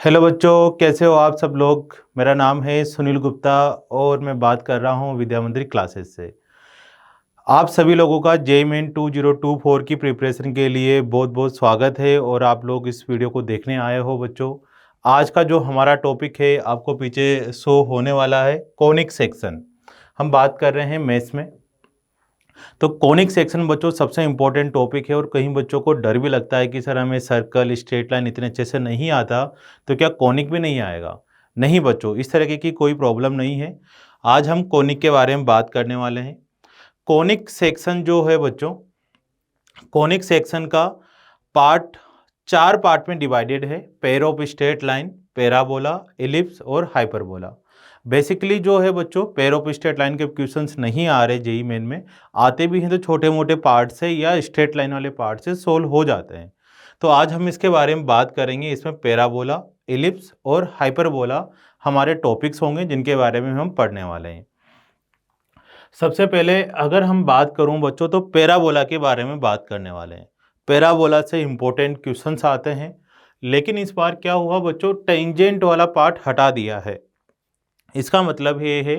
Hello बच्चों, कैसे हो आप सब लोग। मेरा नाम है सुनील गुप्ता और मैं बात कर रहा हूँ विद्या मंदिर क्लासेस से। आप सभी लोगों का जेईई मेन 2024 की प्रिपरेशन के लिए बहुत बहुत स्वागत है और आप लोग इस वीडियो को देखने आए हो बच्चों। आज का जो हमारा टॉपिक है आपको पीछे शो होने वाला है कॉनिक सेक्शन। हम बात कर रहे हैं मैथ्स में। तो कॉनिक सेक्शन बच्चों सबसे इंपॉर्टेंट टॉपिक है और कई बच्चों को डर भी लगता है कि सर हमें सर्कल स्ट्रेट लाइन इतने अच्छे से नहीं आता तो क्या कॉनिक भी नहीं आएगा। नहीं बच्चों, इस तरह की कोई प्रॉब्लम नहीं है। आज हम कॉनिक के बारे में बात करने वाले हैं। कॉनिक सेक्शन जो है बच्चों, कॉनिक सेक्शन का पार्ट 4 पार्ट में डिवाइडेड है। Pair of straight line, parabola, ellipse और हाइपरबोला। बेसिकली जो है बच्चों, पेयर ऑफ स्ट्रेट लाइन के क्वेश्चंस नहीं आ रहे जेईई मेन में। आते भी हैं तो छोटे मोटे पार्ट से या स्ट्रेट लाइन वाले पार्ट से सोल्व हो जाते हैं। तो आज हम इसके बारे में बात करेंगे। इसमें पैराबोला, एलिप्स और हाइपरबोला हमारे टॉपिक्स होंगे जिनके बारे में हम पढ़ने वाले हैं। सबसे पहले अगर हम बात करूं बच्चों तो पैराबोला के बारे में बात करने वाले हैं। पैराबोला से इंपॉर्टेंट क्वेश्चंस आते हैं, लेकिन इस बार क्या हुआ बच्चों, टेंजेंट वाला पार्ट हटा दिया है। इसका मतलब ये है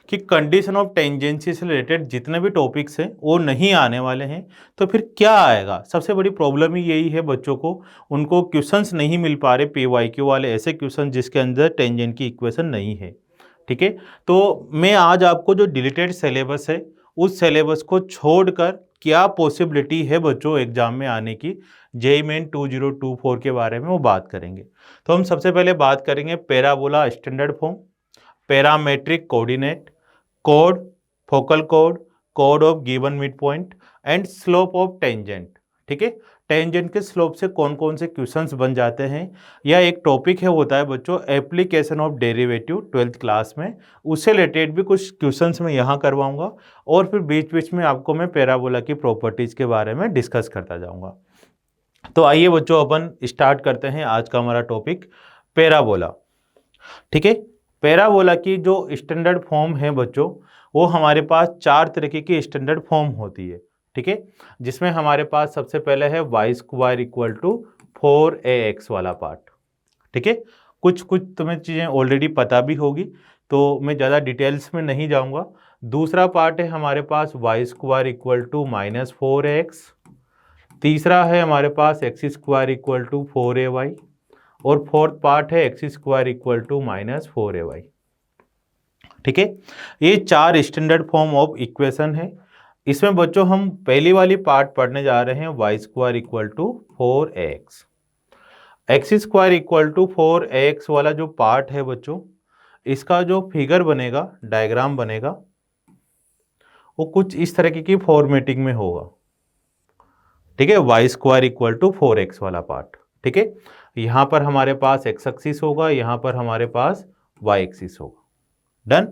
कि कंडीशन ऑफ टेंजेंसी से रिलेटेड जितने भी टॉपिक्स हैं वो नहीं आने वाले हैं। तो फिर क्या आएगा? सबसे बड़ी प्रॉब्लम ही यही है बच्चों को, उनको क्वेश्चंस नहीं मिल पा रहे पीवाईक्यू वाले, ऐसे क्वेश्चन जिसके अंदर टेंजेंट की इक्वेशन नहीं है। ठीक है, तो मैं आज आपको जो डिलीटेड सिलेबस है उस सिलेबस को छोड़कर क्या पॉसिबिलिटी है बच्चों एग्जाम में आने की, जेईई मेन 2024 के बारे में वो बात करेंगे। तो हम सबसे पहले बात करेंगे parabola standard form, parametric coordinate, code, focal code, code of given mid point and slope of tangent. ठीक है, टेंजेंट के स्लोप से कौन कौन से क्वेश्चंस बन जाते हैं, यह एक टॉपिक है होता है बच्चों application of derivative 12th class में। उससे रिलेटेड भी कुछ क्वेश्चंस मैं यहाँ करवाऊंगा और फिर बीच बीच में आपको मैं पैराबोला की प्रॉपर्टीज के बारे में डिस्कस करता जाऊंगा। तो आइए बच्चों अपन स्टार्ट करते हैं आज का हमारा टॉपिक पैराबोला। ठीक है, पैराबोला की जो स्टैंडर्ड फॉर्म है बच्चों, वो हमारे पास 4 तरीके की स्टैंडर्ड फॉर्म होती है। ठीक है, जिसमें हमारे पास सबसे पहले है y square equal to 4ax वाला पार्ट। ठीक है, कुछ कुछ तुम्हें चीज़ें ऑलरेडी पता भी होगी तो मैं ज़्यादा डिटेल्स में नहीं जाऊंगा। दूसरा पार्ट है हमारे पास Y square equal to -4ax। तीसरा है हमारे पास X square equal to 4ay और फोर्थ पार्ट है X square equal to -4ay। ठीक है, ये 4 स्टैंडर्ड फॉर्म ऑफ इक्वेशन है। इसमें बच्चों हम पहली वाली पार्ट पढ़ने जा रहे हैं y square equal to 4ax। X square equal to 4ax वाला जो पार्ट है बच्चों, इसका जो फिगर बनेगा, डायग्राम बनेगा, वो कुछ इस तरीके की फॉर्मेटिंग में होगा। ठीक है, y square equal to 4x वाला पार्ट। ठीक है, यहाँ पर हमारे पास एक्स एक्सिस होगा, यहाँ पर हमारे पास वाई एक्सिस होगा। डन।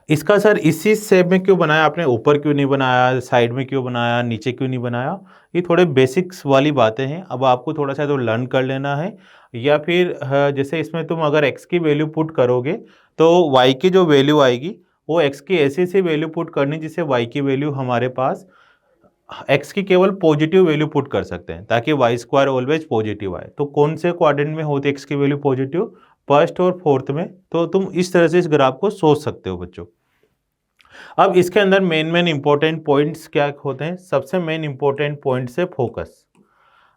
इसका सर इसी शेप में क्यों बनाया आपने, ऊपर क्यों नहीं बनाया, साइड में क्यों बनाया, नीचे क्यों नहीं बनाया, ये थोड़े बेसिक्स वाली बातें हैं। अब आपको थोड़ा सा तो लर्न कर लेना है, या फिर जैसे इसमें तुम अगर x की वैल्यू पुट करोगे तो y की जो वैल्यू आएगी वो x की ऐसी सी वैल्यू पुट करनी जिससे y की वैल्यू हमारे पास x की केवल पॉजिटिव वैल्यू पुट कर सकते हैं ताकि वाई स्क्वायर ऑलवेज पॉजिटिव आए। तो कौन से क्वाड्रेंट में होती है x की वैल्यू पॉजिटिव, फर्स्ट और फोर्थ में। तो तुम इस तरह से इस ग्राफ को सोच सकते हो बच्चों। अब इसके अंदर मेन इंपॉर्टेंट पॉइंट्स क्या होते हैं, सबसे मेन इंपॉर्टेंट पॉइंट्स है फोकस।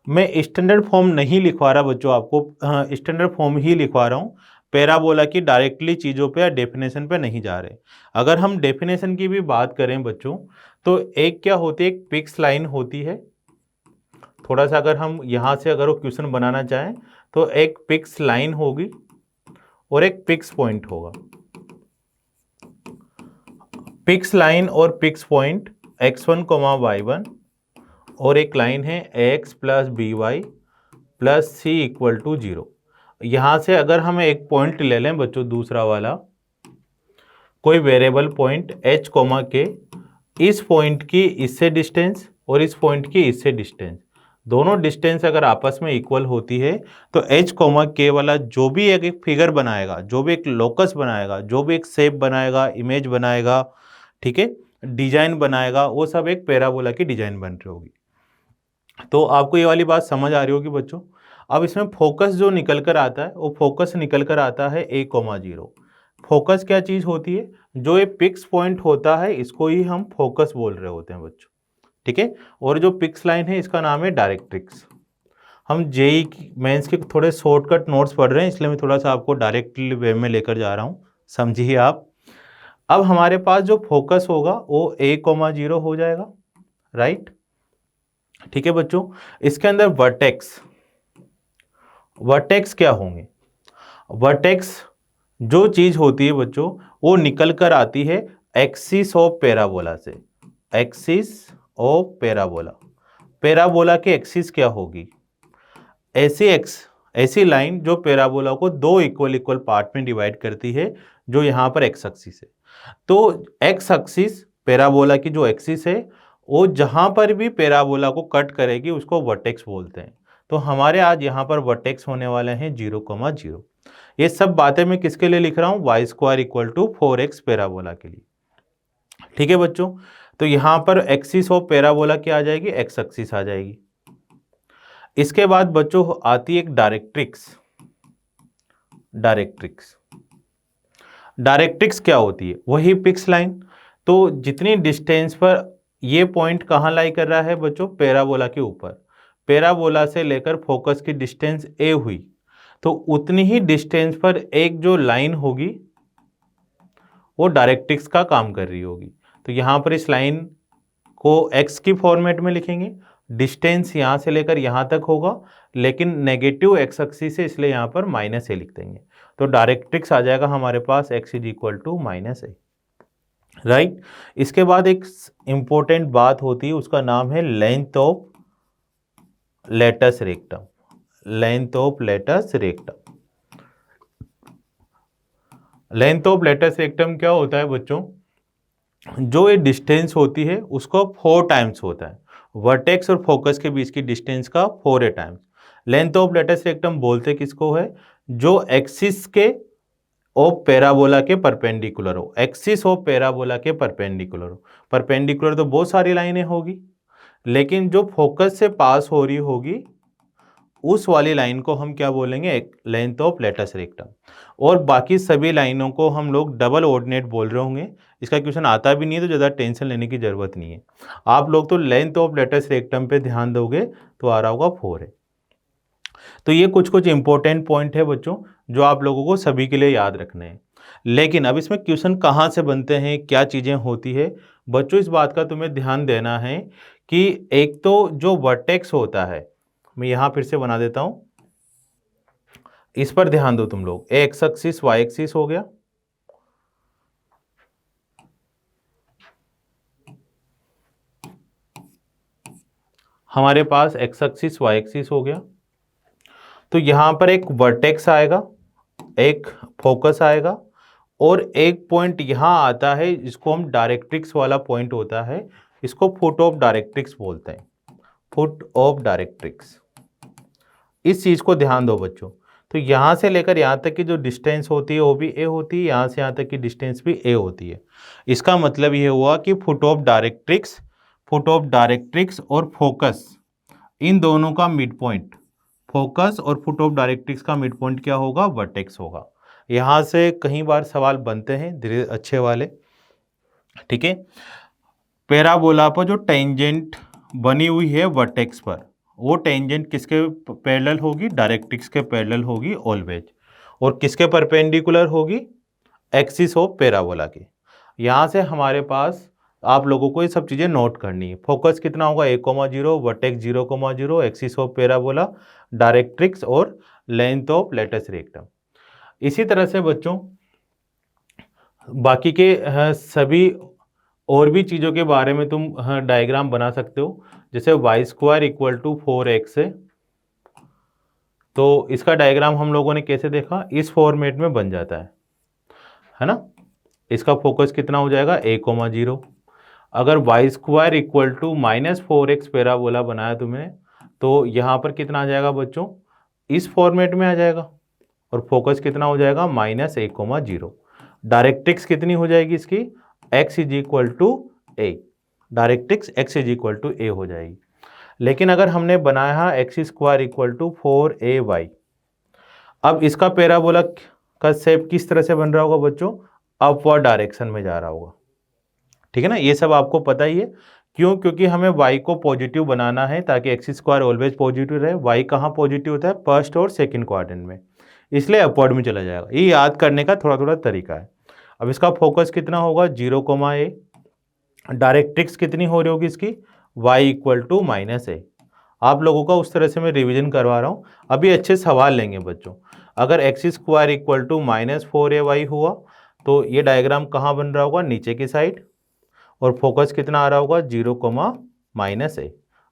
मैं स्टैंडर्ड फॉर्म नहीं लिखवा रहा बच्चों आपको, स्टैंडर्ड फॉर्म ही लिखवा रहा हूँ। पैराबोला की डायरेक्टली चीज़ों पे या डेफिनेशन पे नहीं जा रहे। अगर हम डेफिनेशन की भी बात करें बच्चों, तो एक क्या होती है, एक फिक्स लाइन होती है। थोड़ा सा अगर हम यहाँ से अगर वो क्वेश्चन बनाना चाहें तो एक फिक्स लाइन होगी और एक फिक्स पॉइंट होगा। फिक्स लाइन और फिक्स पॉइंट x1, y1 और एक लाइन है ax plus b y plus c equal to 0। यहाँ से अगर हम एक पॉइंट ले लें बच्चों, दूसरा वाला कोई वेरिएबल पॉइंट h, के, इस पॉइंट की इससे डिस्टेंस और इस पॉइंट की इससे डिस्टेंस, दोनों डिस्टेंस अगर आपस में इक्वल होती है तो h, के वाला जो भी एक फिगर बनाएगा, जो भी एक लोकस बनाएगा, जो भी एक शेप बनाएगा, इमेज बनाएगा, ठीक है, डिजाइन बनाएगा, वो सब एक पैराबोला की डिजाइन बन रही होगी। तो आपको ये वाली बात समझ आ रही होगी बच्चों। अब इसमें फोकस जो निकल कर आता है वो फोकस निकल कर आता है a,0। फोकस क्या चीज़ होती है? जो ये पिक्स पॉइंट होता है इसको ही हम फोकस बोल रहे होते हैं बच्चों, ठीक है। और जो पिक्स लाइन है इसका नाम है डायरेक्ट्रिक्स। हम जेई मेंस के थोड़े शॉर्टकट नोट्स पढ़ रहे हैं, इसलिए मैं थोड़ा सा आपको डायरेक्ट वे में लेकर जा रहा हूँ, समझिए आप। अब हमारे पास जो फोकस होगा वो a,0 हो जाएगा, राइट, ठीक है बच्चों। इसके अंदर वर्टेक्स, वर्टेक्स क्या होंगे? वर्टेक्स जो चीज होती है बच्चों वो निकल कर आती है एक्सिस ऑफ पैराबोला से। एक्सिस ऑफ पैराबोला, पैराबोला के एक्सिस क्या होगी? ऐसी लाइन जो पैराबोला को दो इक्वल इक्वल पार्ट में डिवाइड करती है, जो यहाँ पर एक्स एक्सिस है। तो एक्स एक्सिस पैराबोला की जो एक्सिस है वो जहाँ पर भी पैराबोला को कट करेगी उसको वर्टेक्स बोलते हैं। तो हमारे आज यहाँ पर वर्टेक्स होने वाले हैं 0,0। ये सब बातें मैं किसके लिए लिख रहा हूँ? y² = 4x पैराबोला के लिए, ठीक है बच्चों। तो यहाँ पर एक्सिस ऑफ पैराबोला क्या आ जाएगी? एक्स एक्सिस आ जाएगी। इसके बाद बच्चों आती है एक डायरेक्ट्रिक्स। डायरेक्ट्रिक्स, डायरेक्ट्रिक्स क्या होती है? वही पिक्स लाइन। तो जितनी डिस्टेंस पर ये पॉइंट कहाँ लाई कर रहा है बच्चों? पैराबोला के ऊपर। पैराबोला से लेकर फोकस की डिस्टेंस a हुई, तो उतनी ही डिस्टेंस पर एक जो लाइन होगी वो डायरेक्ट्रिक्स का काम कर रही होगी। तो यहाँ पर इस लाइन को x की फॉर्मेट में लिखेंगे, डिस्टेंस यहाँ से लेकर यहाँ तक होगा, लेकिन नेगेटिव x एक्सिस है इसलिए यहाँ पर -a लिख देंगे। तो डायरेक्ट्रिक्स आ जाएगा हमारे पास x = -a, राइट। इसके बाद एक इंपॉर्टेंट बात होती है, उसका नाम है length of latus rectum. Length of latus rectum, length of latus rectum क्या होता है बच्चों? जो ये डिस्टेंस होती है उसको 4 टाइम्स होता है, वर्टेक्स और फोकस के बीच की डिस्टेंस का 4 times. Length of latus rectum बोलते किसको है? जो एक्सिस के ऑफ पैराबोला के परपेंडिकुलर हो। एक्सिस ऑफ पैराबोला के परपेंडिकुलर हो। परपेंडिकुलर तो बहुत सारी लाइनें होगी, लेकिन जो फोकस से पास हो रही होगी उस वाली लाइन को हम क्या बोलेंगे? एक लेंथ ऑफ लेटस रेक्टम। और बाकी सभी लाइनों को हम लोग डबल ऑर्डिनेट बोल रहे होंगे। इसका क्वेश्चन आता भी नहीं है तो ज़्यादा टेंशन लेने की ज़रूरत नहीं है। आप लोग तो लेंथ ऑफ लेटस रेक्टम पे ध्यान दोगे तो आ रहा होगा 4 है। तो ये कुछ कुछ इंपॉर्टेंट पॉइंट है बच्चों जो आप लोगों को सभी के लिए याद रखने हैं। लेकिन अब इसमें क्वेश्चन कहाँ से बनते हैं, क्या चीज़ें होती है बच्चों, इस बात का तुम्हें ध्यान देना है कि एक तो जो वर्टेक्स होता है, मैं यहाँ फिर से बना देता हूँ, इस पर ध्यान दो तुम लोग। एक्स एक्सिस वाई एक्सिस हो गया, हमारे पास एक्स एक्सिस वाई एक्सिस हो गया। तो यहाँ पर एक वर्टेक्स आएगा, एक फोकस आएगा और एक पॉइंट यहाँ आता है जिसको हम डायरेक्ट्रिक्स वाला पॉइंट होता है, इसको फुट ऑफ डायरेक्ट्रिक्स बोलते हैं। फुट ऑफ डायरेक्ट्रिक्स, इस चीज़ को ध्यान दो बच्चों। तो यहाँ से लेकर यहाँ तक की जो डिस्टेंस होती है वो भी a होती है, यहाँ से यहाँ तक की डिस्टेंस भी a होती है। इसका मतलब ये हुआ कि फुट ऑफ डायरेक्ट्रिक्स और फोकस, इन दोनों का मिड पॉइंट, फोकस और फुट ऑफ डायरेक्ट्रिक्स का मिड पॉइंट क्या होगा? वर्टेक्स होगा। यहाँ से कई बार सवाल बनते हैं धीरे अच्छे वाले, ठीक है। पैराबोला पर जो टेंजेंट बनी हुई है वर्टेक्स पर, वो टेंजेंट किसके पैरेलल होगी? डायरेक्ट्रिक्स के पैरेलल होगी ऑलवेज। और किसके परपेंडिकुलर होगी? एक्सिस ऑफ पैराबोला के। यहाँ से हमारे पास आप लोगों को ये सब चीज़ें नोट करनी है। फोकस कितना होगा? a,0, vertex 0,0, axis of parabola, directrix और लेंथ ऑफ लेटस रेक्टम। इसी तरह से बच्चों बाकी के सभी और भी चीज़ों के बारे में तुम डायग्राम बना सकते हो। जैसे y² = 4x है, तो इसका डायग्राम हम लोगों ने कैसे देखा? इस फॉर्मेट में बन जाता है ना। इसका फोकस कितना हो जाएगा? a,0। अगर y² = -4x पैराबोला बनाया तुमने, तो यहाँ पर कितना आ जाएगा बच्चों? इस फॉर्मेट में आ जाएगा। और फोकस कितना हो जाएगा? -a,0। डायरेक्ट्रिक्स कितनी हो जाएगी इसकी? x = a। Directrix x = a हो जाएगी। लेकिन अगर हमने बनाया x square equal to 4ay, अब इसका पैराबोला का शेप किस तरह से बन रहा होगा बच्चों, अपवर्ड डायरेक्शन में जा रहा होगा। ठीक है ना, ये सब आपको पता ही है। क्यों? क्योंकि हमें y को पॉजिटिव बनाना है ताकि एक्स स्क्वायर ऑलवेज पॉजिटिव रहे। y कहाँ पॉजिटिव होता है, फर्स्ट और सेकंड क्वाड्रेंट में, इसलिए अपवर्ड में चला जाएगा। ये याद करने का थोड़ा थोड़ा तरीका है। अब इसका फोकस कितना होगा, 0, डायरेक्ट्रिक्स कितनी हो रही होगी इसकी, y इक्वल टू -a। आप लोगों का उस तरह से मैं रिवीजन करवा रहा हूँ। अभी अच्छे सवाल लेंगे बच्चों। अगर x square equal to -4ay हुआ तो ये डायग्राम कहाँ बन रहा होगा, नीचे की साइड, और फोकस कितना आ रहा होगा, 0, -a।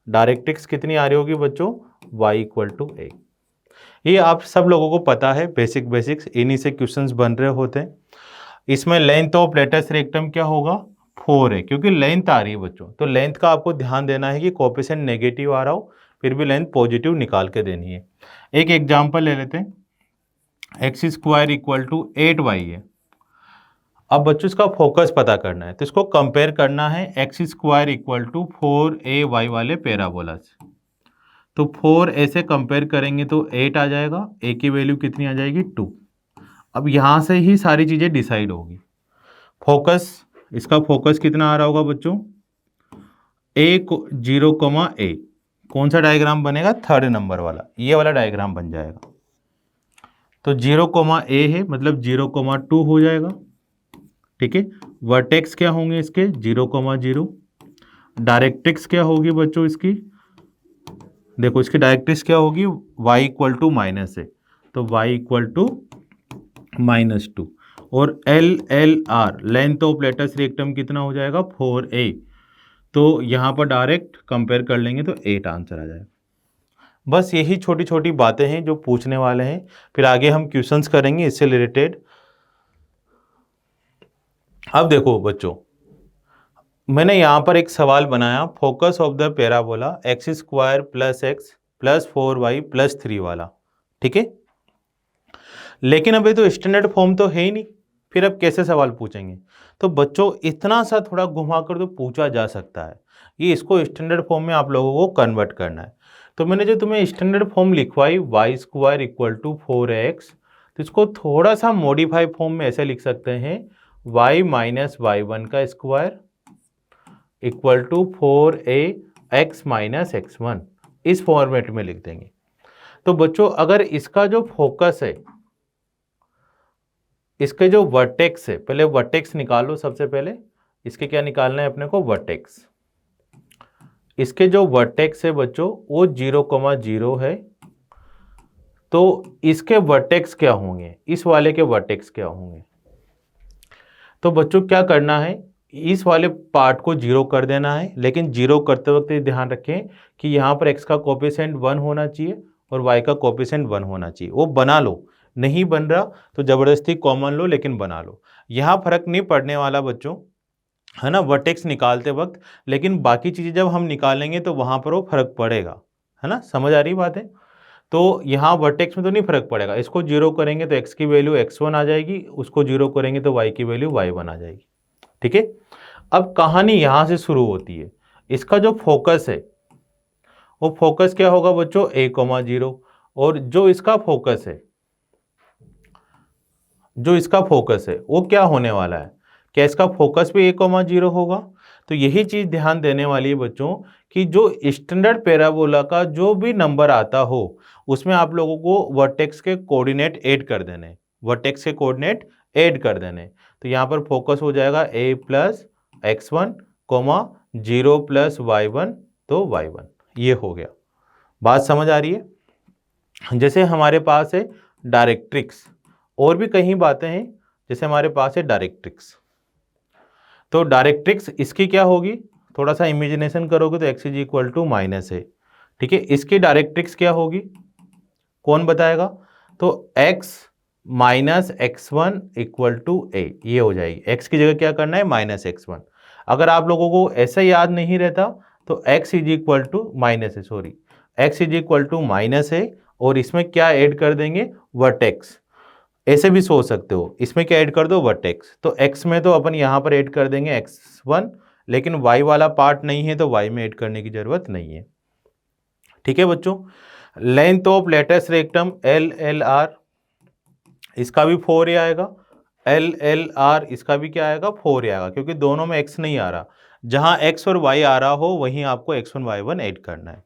डायरेक्ट्रिक्स कितनी आ रही होगी बच्चों, y इक्वल टू a। ये आप सब लोगों को पता है, बेसिक्स इन्हीं से क्वेश्चंस बन रहे होते हैं। इसमें लेंथ ऑफ लेटस रेक्टम क्या होगा, 4 है, क्योंकि लेंथ आ रही है बच्चों। तो लेंथ का आपको ध्यान देना है कि कोएफिशिएंट नेगेटिव आ रहा हो फिर भी लेंथ पॉजिटिव निकाल के देनी है। एक एग्जांपल ले लेते हैं, x square equal to 8y है। अब बच्चों इसका फोकस पता करना है, तो इसको कंपेयर करना है X square equal to 4ay वाले पैराबोला से। तो 4a से कंपेयर करेंगे तो 8 आ जाएगा, a की वैल्यू कितनी आ जाएगी, 2। अब यहाँ से ही सारी चीज़ें डिसाइड होगी। फोकस, इसका फोकस कितना आ रहा होगा बच्चों, 0, कौन सा डायग्राम बनेगा, थर्ड नंबर वाला, ये वाला डायग्राम बन जाएगा। तो 0, है, मतलब 0, हो जाएगा। ठीक है, वर्टेक्स क्या होंगे इसके, 0, डायरेक्ट्रिक्स क्या होगी बच्चों इसकी, देखो इसकी डायरेक्ट्रिक्स क्या होगी, y इक्वल टू -a, तो y इक्वल टू -2, और LLR length of latus rectum कितना हो जाएगा, 4a। तो यहाँ पर डायरेक्ट कंपेयर कर लेंगे तो 8 आंसर आ जाएगा। बस यही छोटी छोटी बातें हैं जो पूछने वाले हैं, फिर आगे हम क्वेश्चंस करेंगे इससे रिलेटेड। अब देखो बच्चों, मैंने यहाँ पर एक सवाल बनाया, focus of the parabola x square plus x plus 4y plus 3 वाला। ठीक है, लेकिन अभी तो स्टैंडर्ड फॉर्म तो है ही नहीं, फिर अब कैसे सवाल पूछेंगे। तो बच्चों इतना सा थोड़ा घुमा कर तो पूछा जा सकता है, ये इसको स्टैंडर्ड फॉर्म में आप लोगों को कन्वर्ट करना है। तो मैंने जो तुम्हें स्टैंडर्ड फॉर्म लिखवाई y square equal to 4x, तो इसको थोड़ा सा मॉडिफाई फॉर्म में ऐसे लिख सकते हैं, y माइनस y1 का square equal to 4ax minus x1, इस फॉर्मेट में लिख देंगे। तो बच्चों अगर इसका जो फोकस है, इसके जो वर्टेक्स है, पहले वर्टेक्स निकालो। सबसे पहले इसके क्या निकालना है अपने को, वर्टेक्स। इसके जो वर्टेक्स है बच्चों वो 0, है, तो इसके वर्टेक्स क्या होंगे, इस वाले के वर्टेक्स क्या होंगे। तो बच्चों क्या करना है, इस वाले पार्ट को 0 कर देना है, लेकिन 0 करते वक्त ये ध्यान रखें कि यहाँ पर x का कोएफिशिएंट 1 होना चाहिए और y का कोएफिशिएंट 1 होना चाहिए। वो बना लो, नहीं बन रहा तो ज़बरदस्ती कॉमन लो, लेकिन बना लो। यहाँ फर्क नहीं पड़ने वाला बच्चों, है ना, वर्टेक्स निकालते वक्त, लेकिन बाकी चीज़ें जब हम निकालेंगे तो वहाँ पर वो फर्क पड़ेगा, है ना, समझ आ रही बात है। तो यहाँ वर्टेक्स में तो नहीं फर्क पड़ेगा, इसको 0 करेंगे तो x की वैल्यू x1 आ जाएगी, उसको 0 करेंगे तो y की वैल्यू y1 आ जाएगी। ठीक है, अब कहानी यहाँ से शुरू होती है। इसका जो फोकस है वो फोकस क्या होगा बच्चों, a, 0, और जो इसका फोकस है, वो क्या होने वाला है, क्या इसका फोकस भी a, 0 होगा। तो यही चीज ध्यान देने वाली है बच्चों कि जो स्टैंडर्ड पैराबोला का जो भी नंबर आता हो उसमें आप लोगों को वर्टेक्स के कोऑर्डिनेट ऐड कर देने, तो यहाँ पर फोकस हो जाएगा a plus x1, 0 plus y1, तो y1, ये हो गया। बात समझ आ रही है। जैसे हमारे पास है डायरेक्ट्रिक्स, और भी कई बातें हैं, जैसे हमारे पास है डायरेक्ट्रिक्स। तो डायरेक्ट्रिक्स इसकी क्या होगी, थोड़ा सा इमेजिनेशन करोगे तो x is equal to -a। ठीक है, इसकी डायरेक्ट्रिक्स क्या होगी, कौन बताएगा, तो x minus x1 equal to a, ये हो जाएगी। x की जगह क्या करना है, -x1। अगर आप लोगों को ऐसा याद नहीं रहता तो x is equal to x is equal to -a, और इसमें क्या ऐड कर देंगे, वर्टेक्स। ऐसे भी सोच सकते हो, इसमें क्या ऐड कर दो, वर्टेक्स। तो x में तो अपन यहाँ पर ऐड कर देंगे x1, लेकिन y वाला पार्ट नहीं है तो y में ऐड करने की जरूरत नहीं है। ठीक है बच्चों। Length of latus rectum LLR, इसका भी 4a आएगा। LLR इसका भी क्या आएगा, 4a आएगा, क्योंकि दोनों में x नहीं आ रहा। जहां x और y आ रहा हो वहीं आपको x1 y1 ऐड करना है।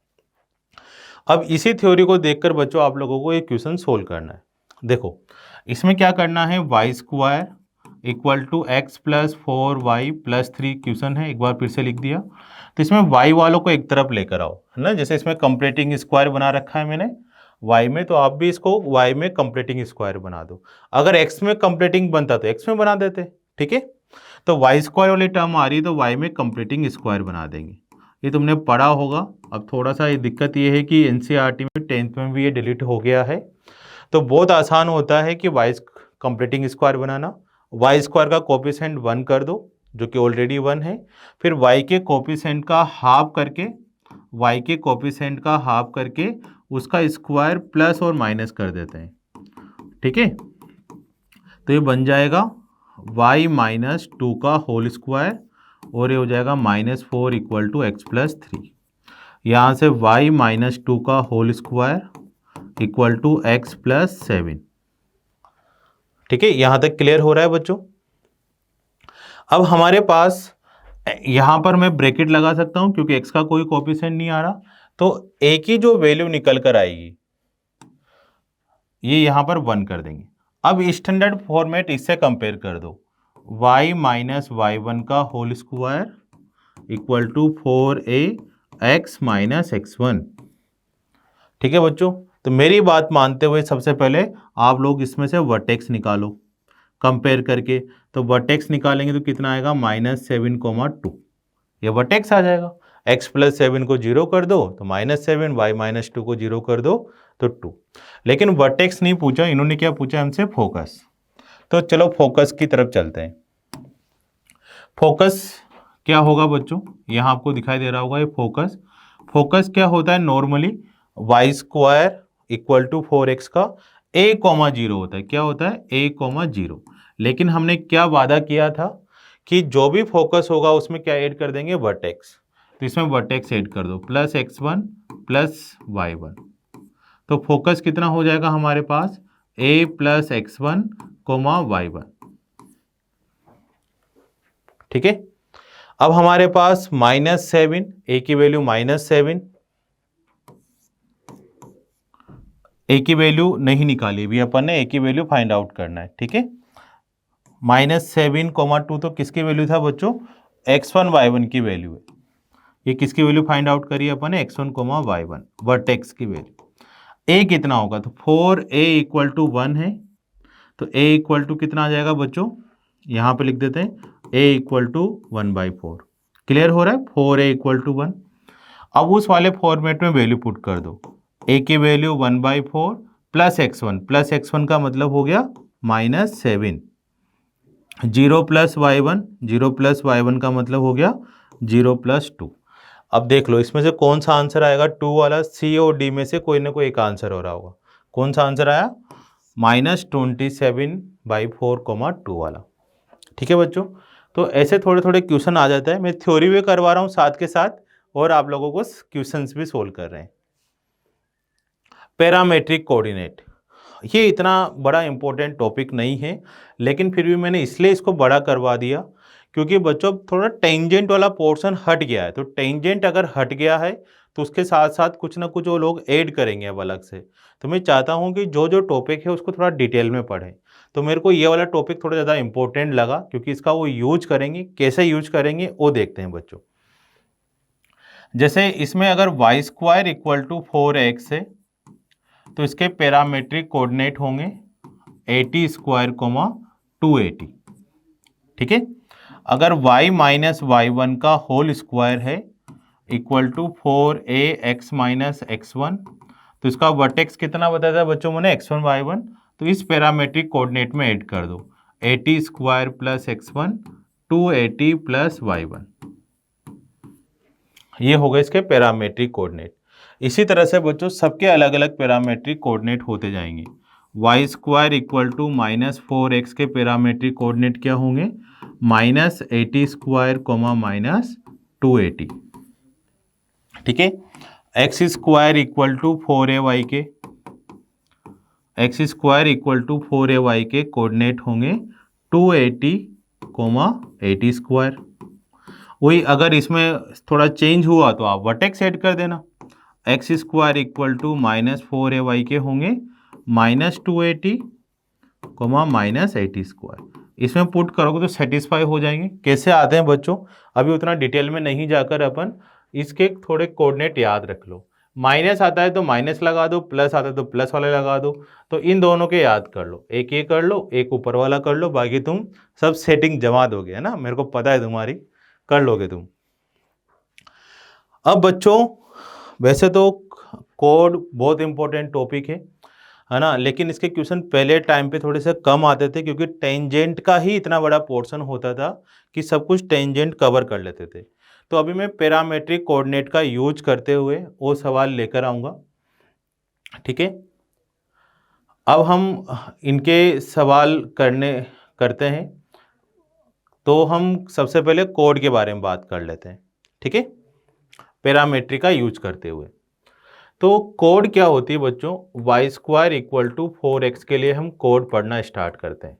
अब इसी थ्योरी को देखकर बच्चों आप लोगों को एक क्वेश्चन सोल्व करना है। देखो इसमें क्या करना है, y square equal to x plus 4y plus 3 question है, एक बार फिर से लिख दिया। तो इसमें y वालों को एक तरफ लेकर आओ, है ना, जैसे इसमें कंप्लीटिंग स्क्वायर बना रखा है मैंने y में, तो आप भी इसको y में कंप्लीटिंग स्क्वायर बना दो। अगर x में कंप्लीटिंग बनता तो x में बना देते, ठीक है। तो वाई स्क्वायर वाली टर्म आ रही है तो y में कंप्लीटिंग स्क्वायर बना देंगे, ये तुमने पढ़ा होगा। अब थोड़ा सा ये दिक्कत ये है कि एनसीईआरटी में 10th में भी ये डिलीट हो गया है, तो बहुत आसान होता है कि वाई कंप्लीटिंग स्क्वायर बनाना। वाई स्क्वायर का कोफिशिएंट 1 कर दो, जो कि ऑलरेडी 1 है, फिर वाई के कोफिशिएंट का हाफ करके, वाई के कोफिशिएंट का हाफ करके उसका स्क्वायर प्लस और माइनस कर देते हैं, ठीक है। तो ये बन जाएगा y माइनस 2 का होल स्क्वायर, और ये हो जाएगा -4 इक्वल टू एक्स प्लस 3। यहाँ से y माइनस 2 का whole square equal to x plus 7, ठीक है। यहाँ तक क्लियर हो रहा है बच्चों। अब हमारे पास यहाँ पर मैं ब्रैकेट लगा सकता हूँ क्योंकि x का कोई कोफिशिएंट नहीं आ रहा, तो a की जो वैल्यू निकल कर आएगी ये यहाँ पर 1 कर देंगे। अब स्टैंडर्ड फॉर्मेट इससे कंपेयर कर दो, y माइनस y1 का whole square equal to 4a x minus x1, ठीक है बच्चों। तो मेरी बात मानते हुए सबसे पहले आप लोग इसमें से वर्टेक्स निकालो कंपेयर करके। तो वर्टेक्स निकालेंगे तो कितना आएगा, -7,2, ये वर्टेक्स आ जाएगा। x प्लस 7 को 0 कर दो तो -7, y माइनस 2 को 0 कर दो तो 2। लेकिन वर्टेक्स नहीं पूछा, इन्होंने क्या पूछा हमसे, फोकस। तो चलो फोकस की तरफ चलते हैं। फोकस क्या होगा बच्चों, यहाँ आपको दिखाई दे रहा होगा ये फोकस। फोकस क्या होता है, normally y square equal to 4x का a,0 होता है। क्या होता है, a,0। लेकिन हमने क्या वादा किया था कि जो भी फोकस होगा उसमें क्या ऐड कर देंगे, वर्टेक्स। तो इसमें वर्टेक्स ऐड कर दो, प्लस x1 प्लस y1। तो फोकस कितना हो जाएगा हमारे पास, a plus x1 coma y1, ठीक है। अब हमारे पास -7, a की वैल्यू -7, a की वैल्यू नहीं निकाली अभी अपन ने, a की वैल्यू फाइंड आउट करना है, ठीक है। -7,2 तो किसकी वैल्यू था बच्चों, x1 y1 की वैल्यू है। ये किसकी वैल्यू फाइंड आउट करी अपन ने, x1 y1 वर्टेक्स की वैल्यू। a कितना होगा, तो 4a इक्वल टू 1 है, तो a इक्वल टू कितना आ जाएगा बच्चों, यहाँ पे लिख देते हैं a इक्वल टू 1/4। क्लियर हो रहा है, 4a इक्वल टू 1। अब उस वाले फॉर्मेट में वैल्यू पुट कर दो, a की वैल्यू 1/4 प्लस x1 का मतलब हो गया -7, 0 प्लस y1 का मतलब हो गया 0 प्लस 2। अब देख लो इसमें से कौन सा आंसर आएगा, 2 वाला। सी और डी में से कोई ना कोई एक आंसर हो रहा होगा। कौन सा आंसर आया, -27/4, 2 वाला, ठीक है बच्चों। तो ऐसे थोड़े थोड़े क्वेश्चन आ जाता है, मैं थ्योरी भी करवा रहा हूँ साथ के साथ, और आप लोगों को क्वेश्चंस भी सोल्व कर रहे हैं। पैरामेट्रिक कोऑर्डिनेट, ये इतना बड़ा इंपॉर्टेंट टॉपिक नहीं है, लेकिन फिर भी मैंने इसलिए इसको बड़ा करवा दिया क्योंकि बच्चों थोड़ा टेंजेंट वाला पोर्शन हट गया है। तो टेंजेंट अगर हट गया है तो उसके साथ साथ कुछ ना कुछ वो लोग ऐड करेंगे अब अलग से। तो मैं चाहता हूँ कि जो जो टॉपिक है उसको थोड़ा डिटेल में पढ़ें। तो मेरे को ये वाला टॉपिक थोड़ा ज़्यादा इंपॉर्टेंट लगा क्योंकि इसका वो यूज करेंगे, कैसे यूज करेंगे वो देखते हैं बच्चों। जैसे इसमें अगर Y square equal to 4x है तो इसके पैरामेट्रिक कोऑर्डिनेट होंगे 80 स्क्वायर कोमा 280, ठीक है। अगर y माइनस y1 का होल स्क्वायर है equal to 4ax minus x1, तो इसका वर्टेक्स कितना बताया था बच्चों मैंने, x1 y1। तो इस पैरामेट्रिक कोऑर्डिनेट में ऐड कर दो 80 square plus x1, 280 plus y1, ये होगा इसके पैरामेट्रिक कोऑर्डिनेट। इसी तरह से बच्चों सबके अलग अलग पैरामेट्रिक कोऑर्डिनेट होते जाएंगे। Y square equal to -4x के पैरामेट्रिक कोऑर्डिनेट क्या होंगे, -80 स्क्वायर कोमा -280, ठीक है। X square equal to 4ay के, x square equal to 4ay के कोऑर्डिनेट होंगे 280 80 स्क्वायर। वही अगर इसमें थोड़ा चेंज हुआ तो आप वर्टेक्स ऐड कर देना। X square equal to -4ay के होंगे -280 -80 स्क्वायर। इसमें पुट करोगे तो सेटिस्फाई हो जाएंगे। कैसे आते हैं बच्चों, अभी उतना डिटेल में नहीं जाकर अपन इसके थोड़े कोऑर्डिनेट याद रख लो। माइनस आता है तो माइनस लगा दो, प्लस आता है तो प्लस वाले लगा दो। तो इन दोनों के याद कर लो, एक ये कर लो, एक ऊपर वाला कर लो, बाकी तुम सब सेटिंग जमा दोगे, है ना, मेरे को पता है तुम्हारी कर लोगे तुम। अब बच्चों वैसे तो कोड बहुत इंपॉर्टेंट टॉपिक है ना, लेकिन इसके क्वेश्चन पहले टाइम पे थोड़े से कम आते थे क्योंकि टेंजेंट का ही इतना बड़ा पोर्शन होता था कि सब कुछ टेंजेंट कवर कर लेते थे। तो अभी मैं पैरामेट्रिक कोऑर्डिनेट का यूज करते हुए वो सवाल लेकर आऊँगा, ठीक है। अब हम इनके सवाल करते हैं। तो हम सबसे पहले कोड के बारे में बात कर लेते हैं, ठीक है, पैरामेट्रिक का यूज करते हुए। तो कोड क्या होती है बच्चों, Y square equal to 4x के लिए हम कोड पढ़ना स्टार्ट करते हैं।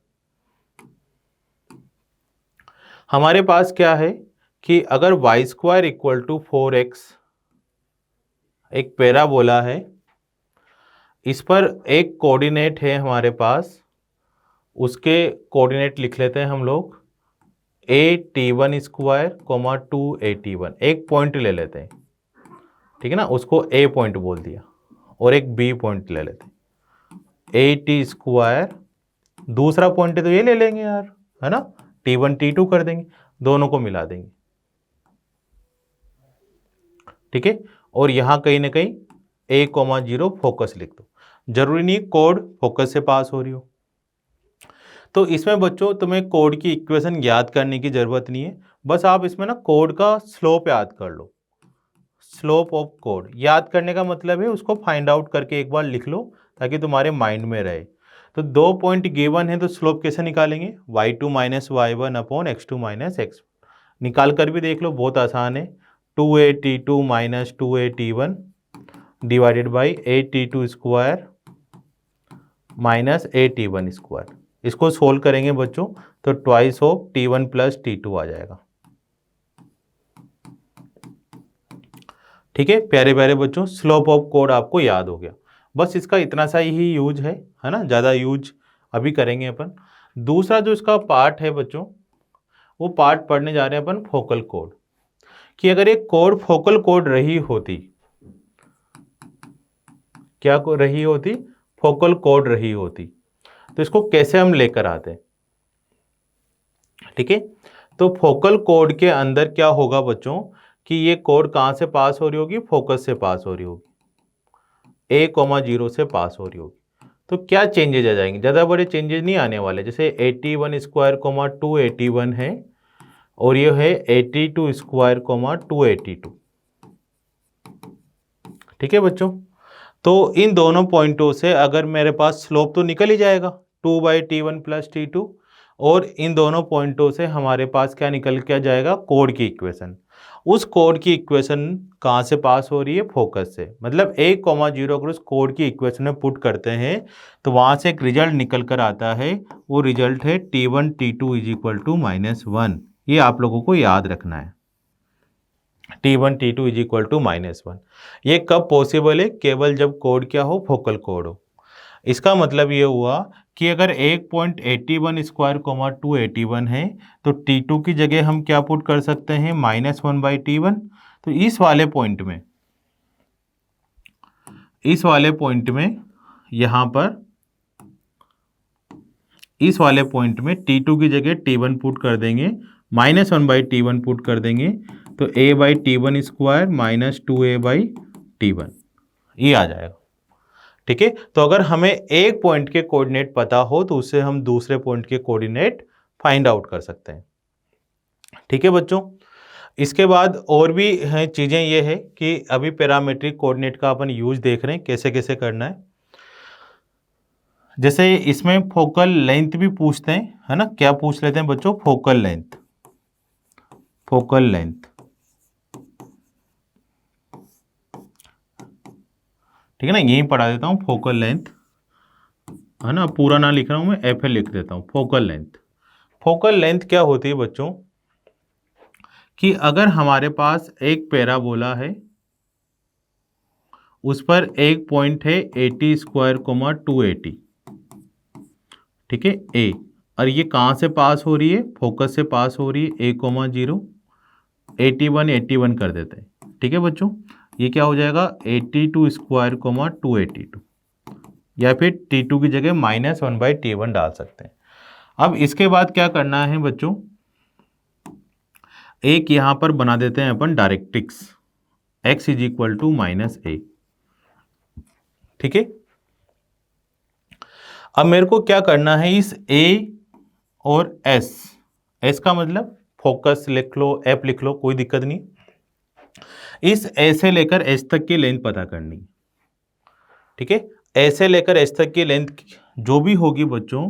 हमारे पास क्या है कि अगर Y square equal to 4x एक पैराबोला है, इस पर एक कोऑर्डिनेट है हमारे पास, उसके कोऑर्डिनेट लिख लेते हैं हम लोग a_t1 स्क्वायर 2a_t1, एक पॉइंट ले लेते हैं, ठीक है ना, उसको a पॉइंट बोल दिया, और एक b पॉइंट ले लेते हैं a_t स्क्वायर, दूसरा पॉइंट तो ये ले लेंगे यार, है ना, t1 t2 कर देंगे, दोनों को मिला देंगे, ठीक है। और यहां कहीं ना कहीं a,0 फोकस लिख दो, जरूरी नहीं कोड फोकस से पास हो रही हो। तो इसमें बच्चों तुम्हें कोड की इक्वेशन याद करने की जरूरत नहीं है, बस आप इसमें ना कोड का स्लोप याद कर लो। स्लोप ऑफ कोड याद करने का मतलब है उसको फाइंड आउट करके एक बार लिख लो ताकि तुम्हारे माइंड में रहे। तो 2 पॉइंट गिवन है तो स्लोप कैसे निकालेंगे, y2 - y1 upon x2 - x, निकाल कर भी देख लो, बहुत आसान है। 2a_t2 - 2a_t1 divided by a_t2 square minus a_t1 square. इसको सोल्व करेंगे बच्चों तो ट्वाइस ऑफ t1 + t2 आ जाएगा, ठीक है। प्यारे प्यारे बच्चों, स्लोप ऑफ कोड आपको याद हो गया, बस इसका इतना सा ही यूज है ना, ज़्यादा यूज अभी करेंगे अपन। दूसरा जो इसका पार्ट है बच्चों, वो पार्ट पढ़ने जा रहे हैं अपन फोकल कोड, कि अगर एक कोड फोकल कोड रही होती, क्या रही होती, फोकल कोड रही होती, तो इसको कैसे हम लेकर आते हैं, ठीक है। तो फोकल कोड के अंदर क्या होगा बच्चों कि ये कोड कहाँ से पास हो रही होगी, फोकस से पास हो रही होगी, a,0 से पास हो रही होगी। तो क्या चेंजेज आ जाएंगे, ज़्यादा बड़े चेंजेज नहीं आने वाले, जैसे 81 स्क्वायर 281 है, और ये है 82 स्क्वायर 282, ठीक है बच्चों। तो इन दोनों पॉइंटों से अगर मेरे पास स्लोप तो निकल ही जाएगा 2/t1 + t2, और इन दोनों पॉइंटों से हमारे पास क्या निकल के आ जाएगा, कोड की इक्वेशन। उस कोड की इक्वेशन कहाँ से पास हो रही है, फोकस से, मतलब a,0 अगर उस कोड की इक्वेशन में पुट करते हैं तो वहाँ से एक रिजल्ट निकल कर आता है, वो रिजल्ट है t1 t2 = -1। ये आप लोगों को याद रखना है, t1 t2 = -1। ये कब पॉसिबल है, केवल जब कोड क्या हो, फोकल कोड हो। इसका मतलब ये हुआ कि अगर 1.81 स्क्वायर 281 है तो t2 की जगह हम क्या पुट कर सकते हैं, -1/t1। तो इस वाले पॉइंट में यहाँ पर इस वाले पॉइंट में t2 की जगह t1 पुट कर देंगे, -1/t1 पुट कर देंगे, तो a/t1 स्क्वायर -2a/t1 ये आ जाएगा, ठीक है। तो अगर हमें एक पॉइंट के कोऑर्डिनेट पता हो तो उससे हम दूसरे पॉइंट के कोऑर्डिनेट फाइंड आउट कर सकते हैं, ठीक है बच्चों। इसके बाद और भी हैं चीज़ें, ये है कि अभी पैरामेट्रिक कोऑर्डिनेट का अपन यूज देख रहे हैं कैसे कैसे करना है। जैसे इसमें फोकल लेंथ भी पूछते हैं, है ना, क्या पूछ लेते हैं बच्चों, फोकल लेंथ। फोकल लेंथ ठीक है ना, यहीं पढ़ा देता हूँ फोकल लेंथ, है ना, पूरा ना लिख रहा हूँ मैं, एफ एल लिख देता हूँ फोकल लेंथ। फोकल लेंथ क्या होती है बच्चों कि अगर हमारे पास एक पैराबोला है, उस पर एक पॉइंट है 80 स्क्वायर कोमा 280, ठीक है ए, और ये कहाँ से पास हो रही है, फोकस से पास हो रही है, ए कोमा 0, 81 81 कर देते हैं। ठीक है बच्चों, ये क्या हो जाएगा 82 स्क्वायर कोमा 282, या फिर T2 की जगह -1/T1 डाल सकते हैं। अब इसके बाद क्या करना है बच्चों, एक यहाँ पर बना देते हैं अपन directrix, x is equal to -a। ठीक है, अब मेरे को क्या करना है, इस a और s का मतलब फोकस लिख लो, f लिख लो, कोई दिक्कत नहीं, इस a से लेकर s तक की लेंथ पता करनी। ठीक है, a से लेकर s तक की लेंथ जो भी होगी बच्चों,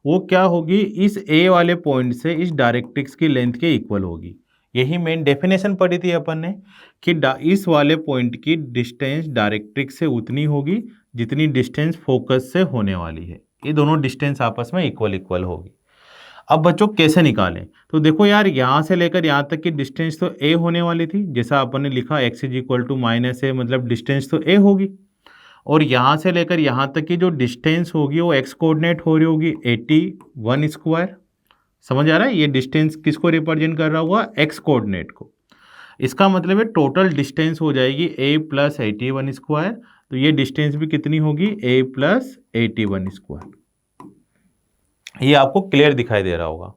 वो क्या होगी, इस a वाले पॉइंट से इस डायरेक्ट्रिक्स की लेंथ के इक्वल होगी। यही मेन डेफिनेशन पढ़ी थी अपन ने कि इस वाले पॉइंट की डिस्टेंस डायरेक्ट्रिक्स से उतनी होगी जितनी डिस्टेंस फोकस से होने वाली है। ये दोनों डिस्टेंस आपस में इक्वल इक्वल होगी। अब बच्चों कैसे निकालें, तो देखो यार, यहाँ से लेकर यहाँ तक की डिस्टेंस तो a होने वाली थी, जैसा अपन ने लिखा x is equal to -a, मतलब डिस्टेंस तो a होगी, और यहाँ से लेकर यहाँ तक की जो डिस्टेंस होगी वो x कोऑर्डिनेट हो रही होगी 81 स्क्वायर। समझ आ रहा है, ये डिस्टेंस किसको रिप्रेजेंट कर रहा होगा, x कोऑर्डिनेट को। इसका मतलब है टोटल डिस्टेंस हो जाएगी a प्लस 81 स्क्वायर, तो ये डिस्टेंस भी कितनी होगी, a प्लस 81 स्क्वायर। ये आपको क्लियर दिखाई दे रहा होगा,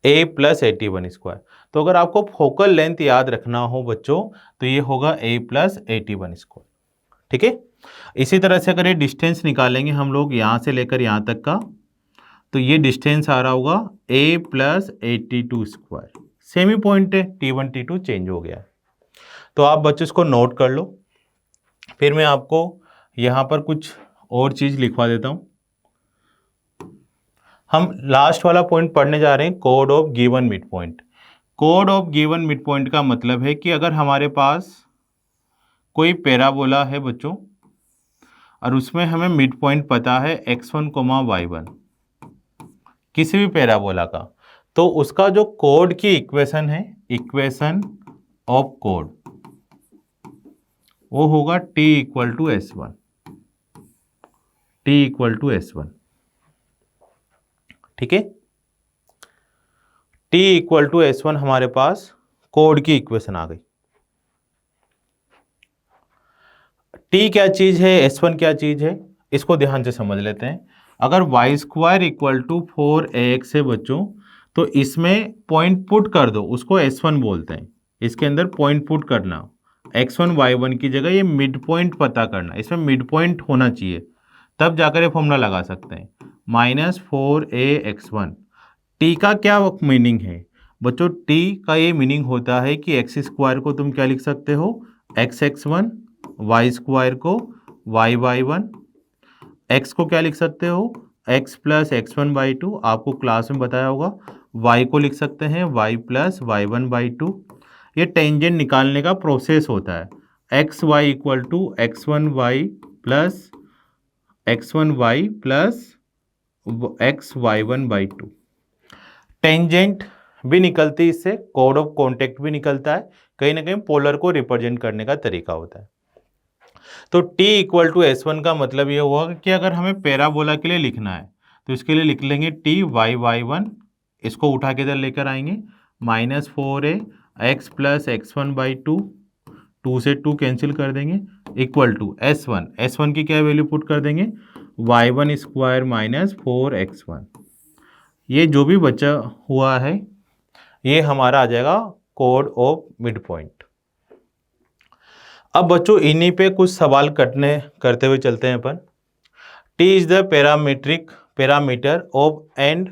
a प्लस 81 स्क्वायर। तो अगर आपको फोकल लेंथ याद रखना हो बच्चों, तो ये होगा a प्लस 81 स्क्वायर। ठीक है, इसी तरह से अगर ये डिस्टेंस निकालेंगे हम लोग यहाँ से लेकर यहाँ तक का, तो ये डिस्टेंस आ रहा होगा a plus 82 square. Same he point है, T1 T2 चेंज हो गया है। तो आप बच्चों इसको नोट कर लो, फिर मैं आपको यहाँ पर कुछ और चीज़ लिखवा देता हूँ। हम लास्ट वाला पॉइंट पढ़ने जा रहे हैं, code of given mid point. Code of given mid point का मतलब है कि अगर हमारे पास कोई पैराबोला है बच्चों, और उसमें हमें मिड पॉइंट पता है x1, y1, किसी भी पैराबोला का, तो उसका जो कोड की इक्वेशन है, इक्वेशन ऑफ कोड, वो होगा t equal to S1, t equal to S1। ठीक है, t इक्वल टू S1 हमारे पास कोड की इक्वेशन आ गई। t क्या चीज है, S1 क्या चीज है, इसको ध्यान से समझ लेते हैं। अगर y square equal to 4ax है बच्चों, तो इसमें पॉइंट पुट कर दो, उसको S1 बोलते हैं। इसके अंदर पॉइंट पुट करना, x1 y1 की जगह ये मिड पॉइंट पता करना, इसमें मिड पॉइंट होना चाहिए, तब जाकर ये फॉर्मूला लगा सकते हैं, -4ax1। t का क्या मीनिंग है बच्चों, t का ये मीनिंग होता है कि x स्क्वायर को तुम क्या लिख सकते हो, xx1, y स्क्वायर को y1, x को क्या लिख सकते हो, x प्लस x1/2, आपको क्लास में बताया होगा। y को लिख सकते हैं y प्लस y1/2। ये टेंजेंट निकालने का प्रोसेस होता है, xy equal to x1y plus x1y plus xy1/2। Tangent भी निकलती है इससे, कोड ऑफ कॉन्टेक्ट भी निकलता है, कहीं ना कहीं पोलर को रिप्रेजेंट करने का तरीका होता है। तो t इक्वल टू S1 का मतलब ये हुआ कि अगर हमें पैराबोला के लिए लिखना है, तो इसके लिए लिख लेंगे t y1, इसको उठा के इधर लेकर आएंगे, -4a x प्लस x1/2, 2 से 2 कैंसिल कर देंगे, इक्वल टू S1 की क्या वैल्यू पुट कर देंगे, y1 स्क्वायर -4x1। ये जो भी बचा हुआ है ये हमारा आ जाएगा कोड ऑफ मिड पॉइंट। अब बच्चों इन्हीं पे कुछ सवाल करते हुए चलते हैं अपन। t is the parameter of end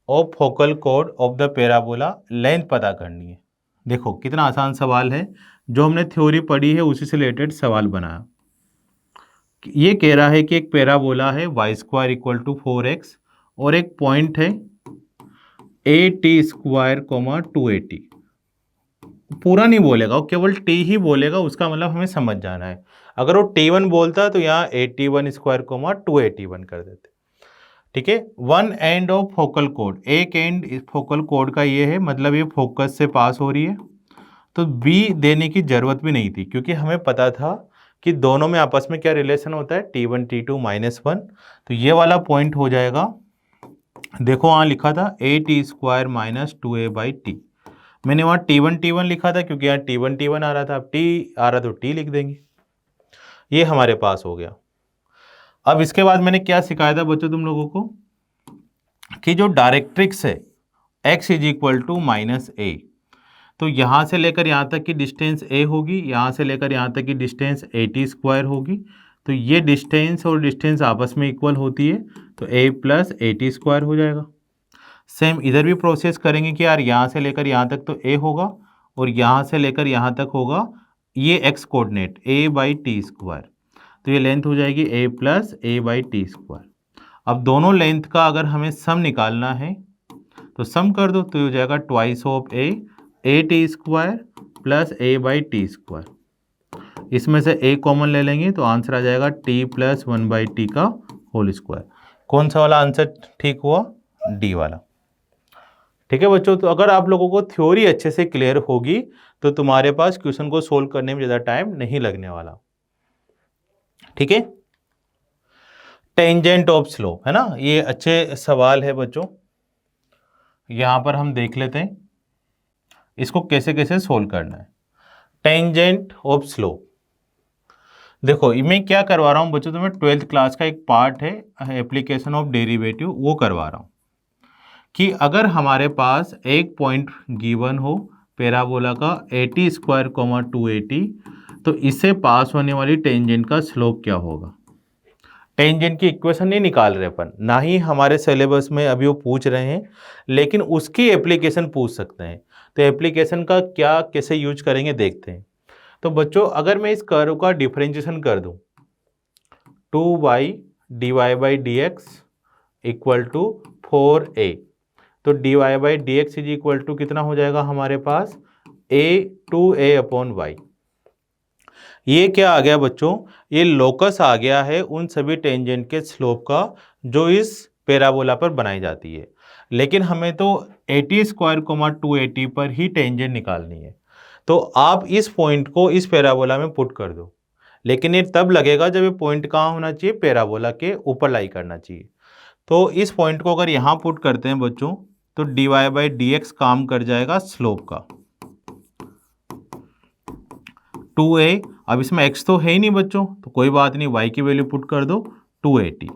of focal code of the parabola, length पता करनी है। देखो कितना आसान सवाल है, जो हमने थ्योरी पढ़ी है उसी से रिलेटेड सवाल बनाया। ये कह रहा है कि एक पैराबोला है y square equal to 4x, और एक पॉइंट है 8t स्क्वायर 280, पूरा नहीं बोलेगा, वो केवल टी ही बोलेगा, उसका मतलब हमें समझ जाना है। अगर वो T1 बोलता तो यहाँ 81 स्क्वायर कोमा 281 कर देते। ठीक है, one end of focal code, एक एंड इस फोकल कोड का ये है, मतलब ये फोकस से पास हो रही है, तो बी देने की जरूरत भी नहीं थी क्योंकि हमें पता था कि दोनों में आपस में क्या रिलेशन होता है, T1 T2 -1। तो ये वाला पॉइंट हो जाएगा, देखो वहाँ लिखा था a t² - 2a/t, मैंने वहाँ T1 लिखा था क्योंकि यहाँ T1 आ रहा था, अब T आ रहा तो T लिख देंगे। ये हमारे पास हो गया। अब इसके बाद मैंने क्या सिखाया था बच्चों तुम लोगों को, कि जो डायरेक्ट्रिक्स है x = -a, तो यहाँ से लेकर यहाँ तक की डिस्टेंस a होगी, यहाँ से लेकर यहाँ तक की डिस्टेंस at² होगी। तो ये डिस्टेंस और डिस्टेंस आपस में इक्वल होती है, तो a + at² हो जाएगा। सेम इधर भी प्रोसेस करेंगे कि यार यहाँ से लेकर यहाँ तक तो a होगा और यहाँ से लेकर यहाँ तक होगा ये x कोऑर्डिनेट a/t², तो ये लेंथ हो जाएगी a + a/t²। अब दोनों लेंथ का अगर हमें सम निकालना है तो सम कर दो, तो ये हो जाएगा ट्वाइस ऑफ at² + a/t²। इसमें से a कॉमन ले लेंगे तो आंसर आ जाएगा t + 1/t का होल स्क्वायर। कौन सा वाला आंसर ठीक हुआ, डी वाला। ठीक है बच्चों, तो अगर आप लोगों को थ्योरी अच्छे से क्लियर होगी तो तुम्हारे पास क्वेश्चन को सोल्व करने में ज़्यादा टाइम नहीं लगने वाला। ठीक है, टेंजेंट ऑफ स्लोप है ना, ये अच्छे सवाल है बच्चों। यहाँ पर हम देख लेते हैं इसको कैसे कैसे सोल्व करना है। टेंजेंट ऑफ स्लोप, देखो मैं क्या करवा रहा हूँ बच्चों, तो मैं 12th क्लास का एक पार्ट है एप्लीकेशन ऑफ डेरिवेटिव, वो करवा रहा हूँ कि अगर हमारे पास एक पॉइंट गिवन हो पैराबोला का at² 280, तो इससे पास होने वाली टेंजेंट का स्लोप क्या होगा। टेंजेंट की इक्वेशन नहीं निकाल रहे अपन, ना ही हमारे सिलेबस में अभी वो पूछ रहे हैं, लेकिन उसकी एप्लीकेशन पूछ सकते हैं। तो एप्लीकेशन का क्या कैसे यूज करेंगे देखते हैं। तो बच्चों अगर मैं इस कर्व का डिफरेंशिएशन कर दूं 2y dy/dx = 4a, तो dy/dx = कितना हो जाएगा हमारे पास a/2a/y। ये क्या आ गया बच्चों, ये लोकस आ गया है उन सभी टेंजेंट के स्लोप का जो इस पैराबोला पर बनाई जाती है। लेकिन हमें तो at² 280 पर ही टेंजेंट निकालनी है, तो आप इस पॉइंट को इस पैराबोला में पुट कर दो। लेकिन ये तब लगेगा जब ये पॉइंट कहाँ होना चाहिए, पैराबोला के ऊपर लाई करना चाहिए। तो इस पॉइंट को अगर यहाँ पुट करते हैं बच्चों, तो dy/dx काम कर जाएगा स्लोप का 2a। अब इसमें x तो है ही नहीं बच्चों, तो कोई बात नहीं, y की वैल्यू पुट कर दो 280,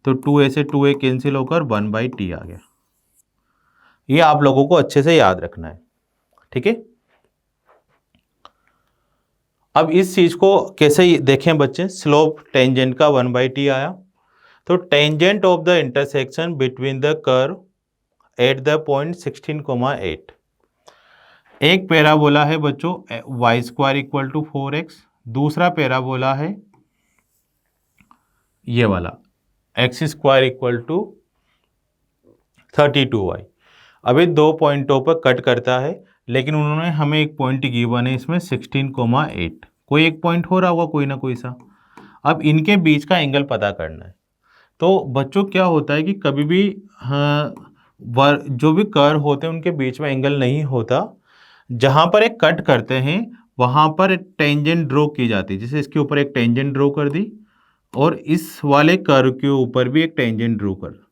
तो 2a से 2a कैंसिल होकर 1/t आ गया। ये आप लोगों को अच्छे से याद रखना है। ठीक है, अब इस चीज को कैसे देखें बच्चे, स्लोप टेंजेंट का 1/t आया, तो tangent of the intersection between the curve at the point 16,8, एक पैराबोला है बच्चों y² = 4x, दूसरा पैराबोला है ये वाला x² = 32y। अभी दो पॉइंटों पर कट करता है, लेकिन उन्होंने हमें एक पॉइंट गिवन है इसमें 16,8, कोई एक पॉइंट हो रहा होगा कोई ना कोई सा। अब इनके बीच का एंगल पता करना है। तो बच्चों क्या होता है कि कभी भी जो भी कर्व होते हैं उनके बीच में एंगल नहीं होता, जहां पर एक कट करते हैं वहां पर एक टेंजेंट ड्रॉ की जाती है। जैसे इसके ऊपर एक टेंजेंट ड्रॉ कर दी और इस वाले कर्व के ऊपर भी एक टेंजेंट ड्रॉ कर।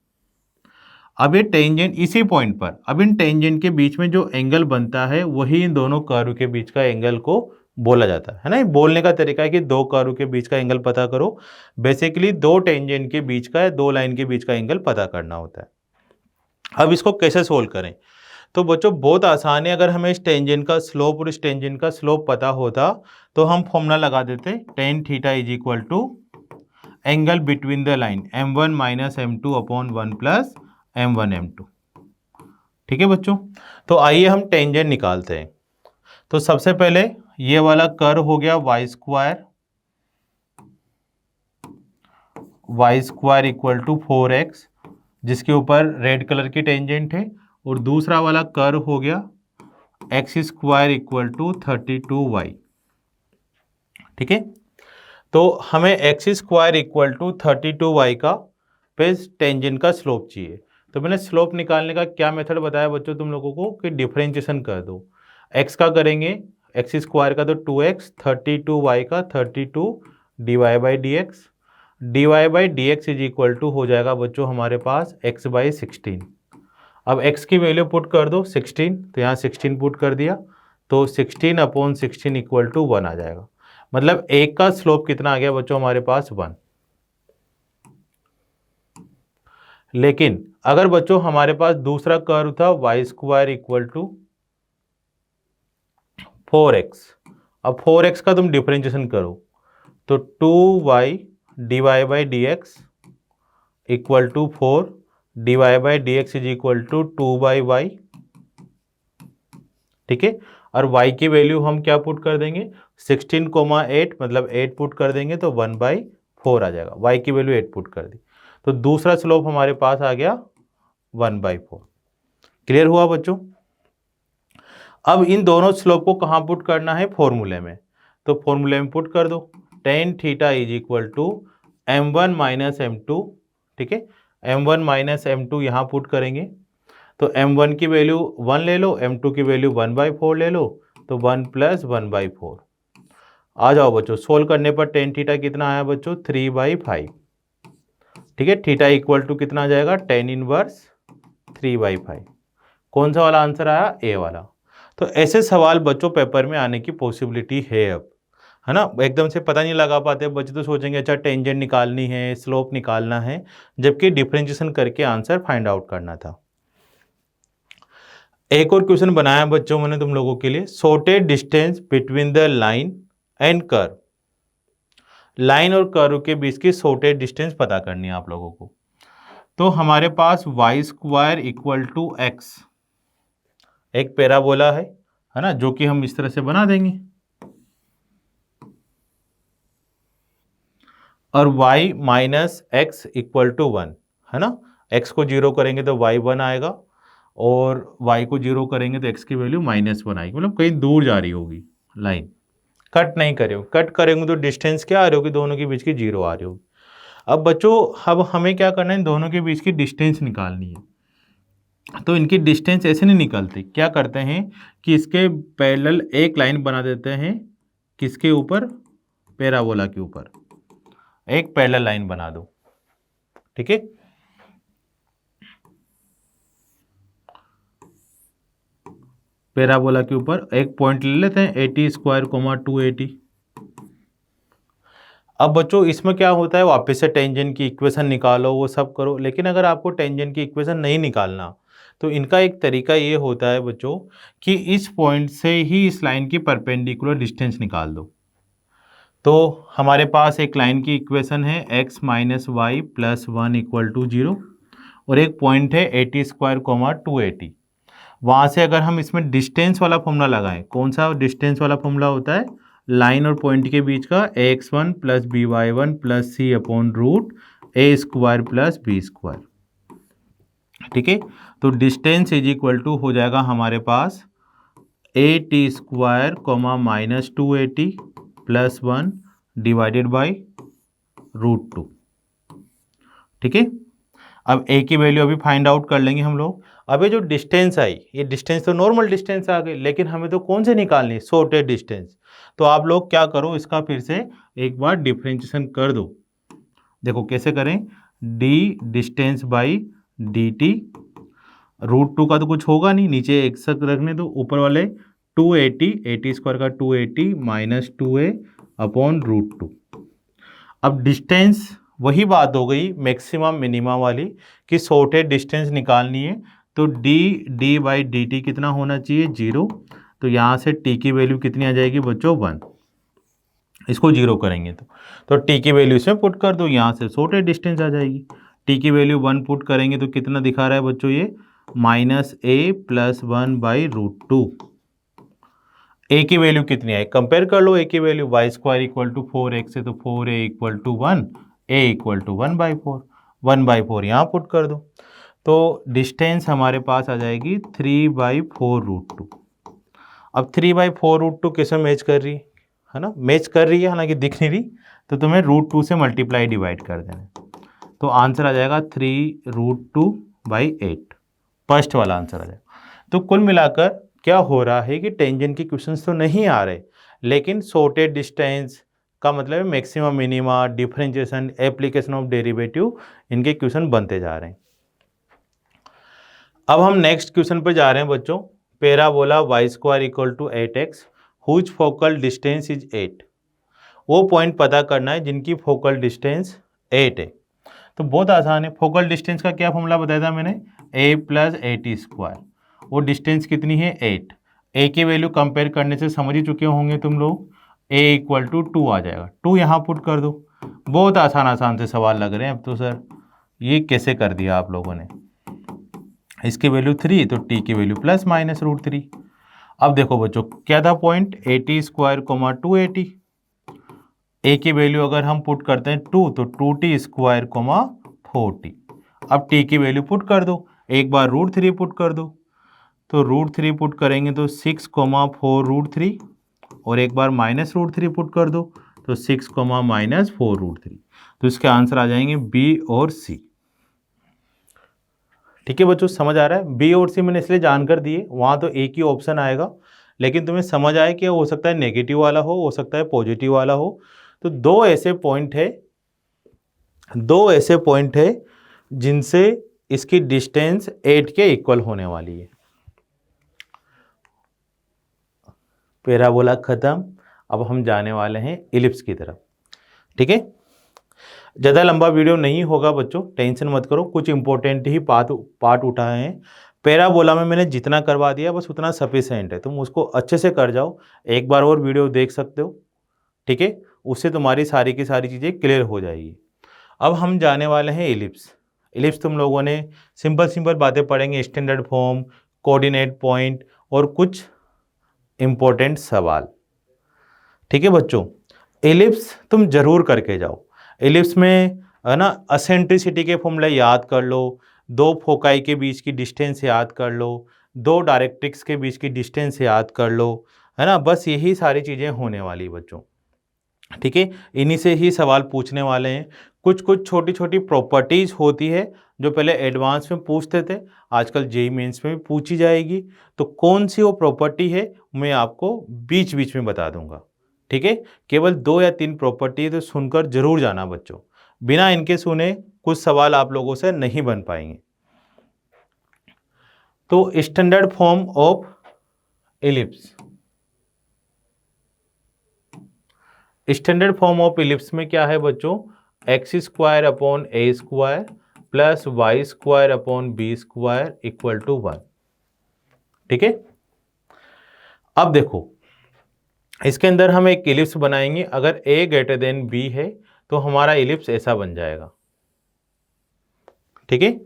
अब ये टेंजेंट इसी पॉइंट पर, अब इन टेंजेंट के बीच में जो एंगल बनता है वही इन दोनों कर्व के बीच का एंगल को बोला जाता है ना। बोलने का तरीका है कि दो कर्व के बीच का एंगल पता करो, बेसिकली दो टेंजेंट के बीच का या दो लाइन के बीच का एंगल पता करना होता है। अब इसको कैसे सोल्व करें, तो बच्चों बहुत आसान है। अगर हमें इस टेंजेंट का स्लोप और इस टेंजेंट का स्लोप पता होता तो हम फॉर्मूला लगा देते tan θ = angle between the line m1 - m2/1 + m1 m2। ठीक है बच्चों, तो आइए हम टेंजेंट निकालते हैं। तो सबसे पहले ये वाला कर्व हो गया y² = 4x, जिसके ऊपर रेड कलर की टेंजेंट है, और दूसरा वाला कर्व हो गया x square equal to 32y। ठीक है, तो हमें x square equal to 32y का फिर टेंजेंट का स्लोप चाहिए। तो मैंने स्लोप निकालने का क्या मेथड बताया बच्चों तुम लोगों को कि डिफरेंशिएशन कर दो। एक्स का करेंगे, एक्स स्क्वायर का तो 2x, 32y का 32 dy by d x, dy by d x is equal to हो जाएगा बच्चों हमारे पास x बाई 16। अब x की वैल्यू पुट कर दो 16, तो यहाँ 16 पुट कर दिया, तो 16 अपॉन 16 इक्वल टू 1 आ जाएगा। मतलब एक का स्लोप कितना आ गया बच्चों हमारे पास 1। लेकिन अगर बच्चों हमारे पास दूसरा कर्व था Y square equal to 4x, अब 4x का तुम डिफरेंशिएशन करो तो 2y dy by d x equal to 4 dy by d x is equal to 2 by y. ठीक है, और y की वैल्यू हम क्या पुट कर देंगे 16,8 मतलब 8 पुट कर देंगे तो 1/4 आ जाएगा। y की वैल्यू 8 पुट कर दी, तो दूसरा स्लोप हमारे पास आ गया 1/4। क्लियर हुआ बच्चों? अब इन दोनों स्लोप को कहाँ पुट करना है फॉर्मूले में, तो फॉर्मूले में पुट कर दो tan theta is equal to m1 minus m2। ठीक है, m1 माइनस m2 यहाँ पुट करेंगे तो m1 की वैल्यू 1 ले लो, m2 की वैल्यू 1/4 ले लो, तो 1 प्लस 1/4 आ जाओ बच्चों। सोल्व करने पर tan थीटा कितना आया बच्चों 3/5। ठीक है, थीटा इक्वल टू कितना आ जाएगा tan इनवर्स 3/5। कौन सा वाला आंसर आया ए वाला। तो ऐसे सवाल बच्चों पेपर में आने की पॉसिबिलिटी है अब, है ना। एकदम से पता नहीं लगा पाते बच्चे, तो सोचेंगे अच्छा टेंजेंट निकालनी है, स्लोप निकालना है, जबकि डिफरेंशिएशन करके आंसर फाइंड आउट करना था। एक और क्वेश्चन बनाया बच्चों मैंने तुम लोगों के लिए, shortest distance between the line and curve. Line और कर्व के बीच की शॉर्टेस्ट डिस्टेंस पता करनी है आप लोगों को। तो हमारे पास Y square equal to X एक पैराबोला है ना, जो कि हम इस तरह से बना देंगे, और y minus x equal to 1 है ना। x को 0 करेंगे तो y 1 आएगा, और y को 0 करेंगे तो x की वैल्यू -1 आएगी, मतलब कहीं दूर जा रही होगी लाइन। कट नहीं करे हो, कट करेंगे तो डिस्टेंस क्या आ रही होगी दोनों के बीच की 0 आ रही होगी। अब बच्चों अब हमें क्या करना है, इन दोनों के बीच की डिस्टेंस निकालनी है। तो इनकी डिस्टेंस ऐसे नहीं निकलती, क्या करते हैं कि इसके पैरेलल एक लाइन बना देते हैं, किसके ऊपर पैराबोला के ऊपर एक पैरेलल लाइन बना दो। ठीक है, पैराबोला के ऊपर एक पॉइंट ले लेते हैं 80 स्क्वायर 280। अब बच्चों इसमें क्या होता है, वापस से टेंजेंट की इक्वेशन निकालो, वो सब करो। लेकिन अगर आपको टेंजेंट की इक्वेशन नहीं निकालना तो इनका एक तरीका ये होता है बच्चों कि इस पॉइंट से ही इस लाइन की परपेंडिकुलर डिस्टेंस निकाल दो। तो हमारे पास एक लाइन की इक्वेशन है x minus y plus 1 equal to 0, और एक पॉइंट है 80 स्क्वायर 280। वहाँ से अगर हम इसमें डिस्टेंस वाला फॉर्मूला लगाएं, कौन सा डिस्टेंस वाला फॉर्मूला होता है, लाइन और पॉइंट के बीच का ax1 plus by1 plus c upon root A square plus B square. ठीक है, तो डिस्टेंस इज इक्वल टू हो जाएगा हमारे पास at square minus 280 plus 1 divided by √2। ठीक है, अब a की वैल्यू अभी फाइंड आउट कर लेंगे हम लोग। अब ये जो डिस्टेंस आई, ये डिस्टेंस तो नॉर्मल डिस्टेंस आ गई, लेकिन हमें तो कौन से निकालनी है, शॉर्टेस्ट डिस्टेंस। तो आप लोग क्या करो, इसका फिर से एक बार डिफरेंशिएशन कर दो। देखो कैसे करें, d डिस्टेंस बाई dt, √2 का तो कुछ होगा नहीं, नीचे एक सक रखने दो, ऊपर वाले 280, 80 स्क्वायर का 280 माइनस 2a अपॉन √2। अब डिस्टेंस वही बात हो गई मैक्सिमम मिनिमम वाली कि शॉर्टेस्ट डिस्टेंस निकालनी है, तो d बाई dt कितना होना चाहिए 0। तो यहाँ से t की वैल्यू कितनी आ जाएगी बच्चों 1, इसको 0 करेंगे तो t की वैल्यू इसमें पुट कर दो, यहाँ से शॉर्टेस्ट डिस्टेंस आ जाएगी। t की वैल्यू 1 पुट करेंगे तो कितना दिखा रहा है बच्चों ये -a प्लस 1 बाई √2। a की वैल्यू कितनी आई, कंपेयर कर लो, a की value y square equal to 4x है तो 4a equal to 1, a equal to 1/4, 1/4 यहाँ पुट कर दो, तो डिस्टेंस हमारे पास आ जाएगी 3/4 √2। अब 3/4√2 किसमें मैच कर रही है ना, मैच कर रही है, हालांकि दिख नहीं रही, तो तुम्हें √2 से मल्टीप्लाई डिवाइड कर देना है। तो आंसर आ जाएगा 3√2/8, फर्स्ट वाला आंसर आ जाएगा। तो कुल मिलाकर क्या हो रहा है कि टेंजेंट के क्वेश्चंस तो नहीं आ रहे, लेकिन सॉर्टेड डिस्टेंस का मतलब है maximum minima, differentiation, application of derivative, इनके क्वेश्चन बनते जा रहे हैं। अब हम नेक्स्ट क्वेश्चन पर जा रहे हैं बच्चों। Parabola y² = 8x whose focal distance is 8। वो पॉइंट पता करना है जिनकी फोकल डिस्टेंस 8 है। तो बहुत आसान है। फोकल डिस्टेंस का क्या फॉर्मूला बताया था मैंने, a + at²। वो डिस्टेंस कितनी है, 8। a की वैल्यू कंपेयर करने से समझ ही चुके होंगे तुम लोग, a = 2 आ जाएगा। 2 यहाँ पुट कर दो। बहुत आसान से सवाल लग रहे हैं अब तो सर, ये कैसे कर दिया आप लोगों ने। इसकी वैल्यू 3, तो t की वैल्यू ±√3। अब देखो बच्चों क्या था पॉइंट, at² 280। a की वैल्यू अगर हम पुट करते हैं 2, तो 2t² 40। अब t की वैल्यू पुट कर दो, एक बार √3 पुट कर दो, तो √3 पुट करेंगे तो 6, 4√3, और एक बार -√3 पुट कर दो तो 6, -4√3। तो इसके आंसर आ जाएंगे बी और सी। ठीक है बच्चों, समझ आ रहा है। बी और सी मैंने इसलिए जानकर दिए, वहाँ तो एक ही ऑप्शन आएगा, लेकिन तुम्हें समझ आए कि हो सकता है नेगेटिव वाला हो सकता है पॉजिटिव वाला हो। तो दो ऐसे पॉइंट है जिनसे इसकी डिस्टेंस 8 के इक्वल होने वाली है। पैराबोला खत्म, अब हम जाने वाले हैं इलिप्स की तरफ। ठीक है, ज़्यादा लंबा वीडियो नहीं होगा बच्चों, टेंशन मत करो, कुछ इंपॉर्टेंट ही पार्ट उठाए हैं। पैराबोला में मैंने जितना करवा दिया बस उतना सफिशेंट है, तुम उसको अच्छे से कर जाओ, एक बार और वीडियो देख सकते हो। ठीक है, उससे तुम्हारी सारी की सारी चीज़ें क्लियर हो जाएगी। अब हम जाने वाले हैं इलिप्स। इलिप्स तुम लोगों ने सिंपल बातें पढ़ेंगे, स्टैंडर्ड फॉर्म, कोऑर्डिनेट पॉइंट और कुछ इंपॉर्टेंट सवाल। ठीक है बच्चों, इलिप्स तुम जरूर करके जाओ। इलिप्स में है ना, एसेंट्रिसिटी के फॉर्मूले याद कर लो, दो फोकाई के बीच की डिस्टेंस याद कर लो, दो डायरेक्ट्रिक्स के बीच की डिस्टेंस याद कर लो, है ना, बस यही सारी चीज़ें होने वाली बच्चों। ठीक है, इन्हीं से ही सवाल पूछने वाले हैं। कुछ छोटी छोटी प्रॉपर्टीज़ होती है जो पहले एडवांस में पूछते थे, आजकल जेईई मेंस में भी पूछी जाएगी। तो कौन सी वो प्रॉपर्टी है मैं आपको बीच बीच में बता दूंगा। ठीक है, केवल 2 या 3 प्रॉपर्टी तो सुनकर जरूर जाना बच्चों, बिना इनके सुने कुछ सवाल आप लोगों से नहीं बन पाएंगे। तो standard form of ellipse, standard form of ellipse में क्या है बच्चों, x² / a² + y² / b² = 1। ठीक है, अब देखो इसके अंदर हम एक इलिप्स बनाएंगे। अगर a > b है तो हमारा इलिप्स ऐसा बन जाएगा। ठीक है,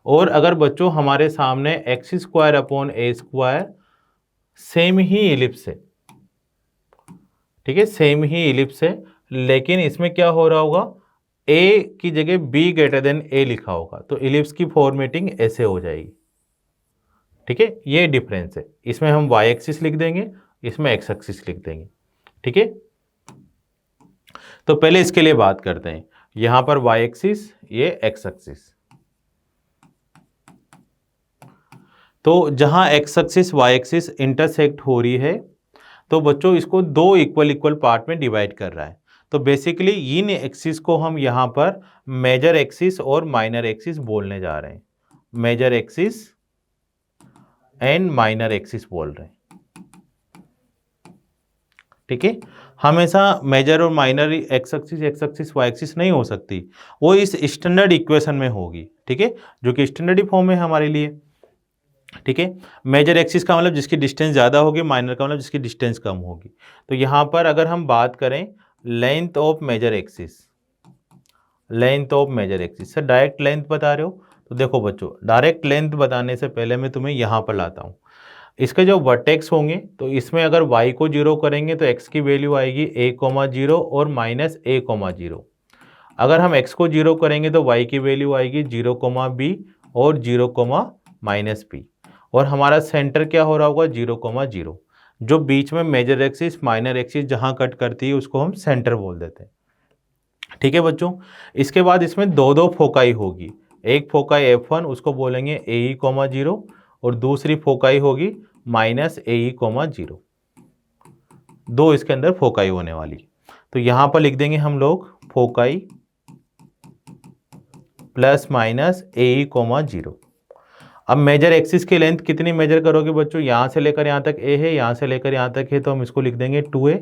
और अगर बच्चों हमारे सामने x² / a² सेम ही इलिप्स है, ठीक है, सेम ही इलिप्स है, लेकिन इसमें क्या हो रहा होगा, a की जगह b > a लिखा होगा, तो इलिप्स की फॉर्मेटिंग ऐसे हो जाएगी। ठीक है, ये डिफरेंस है, इसमें हम y एक्सिस लिख देंगे, इसमें x एक्सिस लिख देंगे। ठीक है, तो पहले इसके लिए बात करते हैं, यहां पर y एक्सिस, ये x एक्सिस। तो जहां x axis y axis intersect हो रही है, तो बच्चों इसको दो इक्वल पार्ट में डिवाइड कर रहा है। तो बेसिकली इन एक्सिस को हम यहाँ पर मेजर एक्सिस और माइनर एक्सिस बोलने जा रहे हैं। Major axis and minor axis बोल रहे हैं। ठीक है, हमेशा मेजर और minor x axis y axis नहीं हो सकती, वो इस स्टैंडर्ड इक्वेशन में होगी। ठीक है, जो कि स्टैंडर्ड फॉर्म है हमारे लिए। ठीक है, मेजर एक्सिस का मतलब जिसकी डिस्टेंस ज़्यादा होगी, माइनर का मतलब जिसकी डिस्टेंस कम होगी। तो यहाँ पर अगर हम बात करें length of major axis, length of major axis, sir direct length बता रहे हो, तो देखो बच्चों डायरेक्ट लेंथ बताने से पहले मैं तुम्हें यहाँ पर लाता हूँ। इसके जो वर्टेक्स होंगे, तो इसमें अगर y को 0 करेंगे तो x की वैल्यू आएगी a,0 और -a,0। अगर हम x को 0 करेंगे तो y की वैल्यू आएगी 0,b और 0,-b। और हमारा सेंटर क्या हो रहा होगा, 0,0। जो बीच में मेजर एक्सिस माइनर एक्सिस जहाँ कट करती है उसको हम सेंटर बोल देते हैं। ठीक है बच्चों, इसके बाद इसमें दो दो फोकाई होगी। एक फोकाई F1 उसको बोलेंगे AE, 0 और दूसरी फोकाई होगी माइनस AE, 0। दो इसके अंदर फोकाई होने वाली। तो यहाँ पर लिख देंगे हम लोग फोकाई प्लस माइनस AE, 0। अब मेजर एक्सिस की लेंथ कितनी मेजर करोगे बच्चों? यहाँ से लेकर यहाँ तक A है, यहाँ से लेकर यहाँ तक है, तो हम इसको लिख देंगे 2A।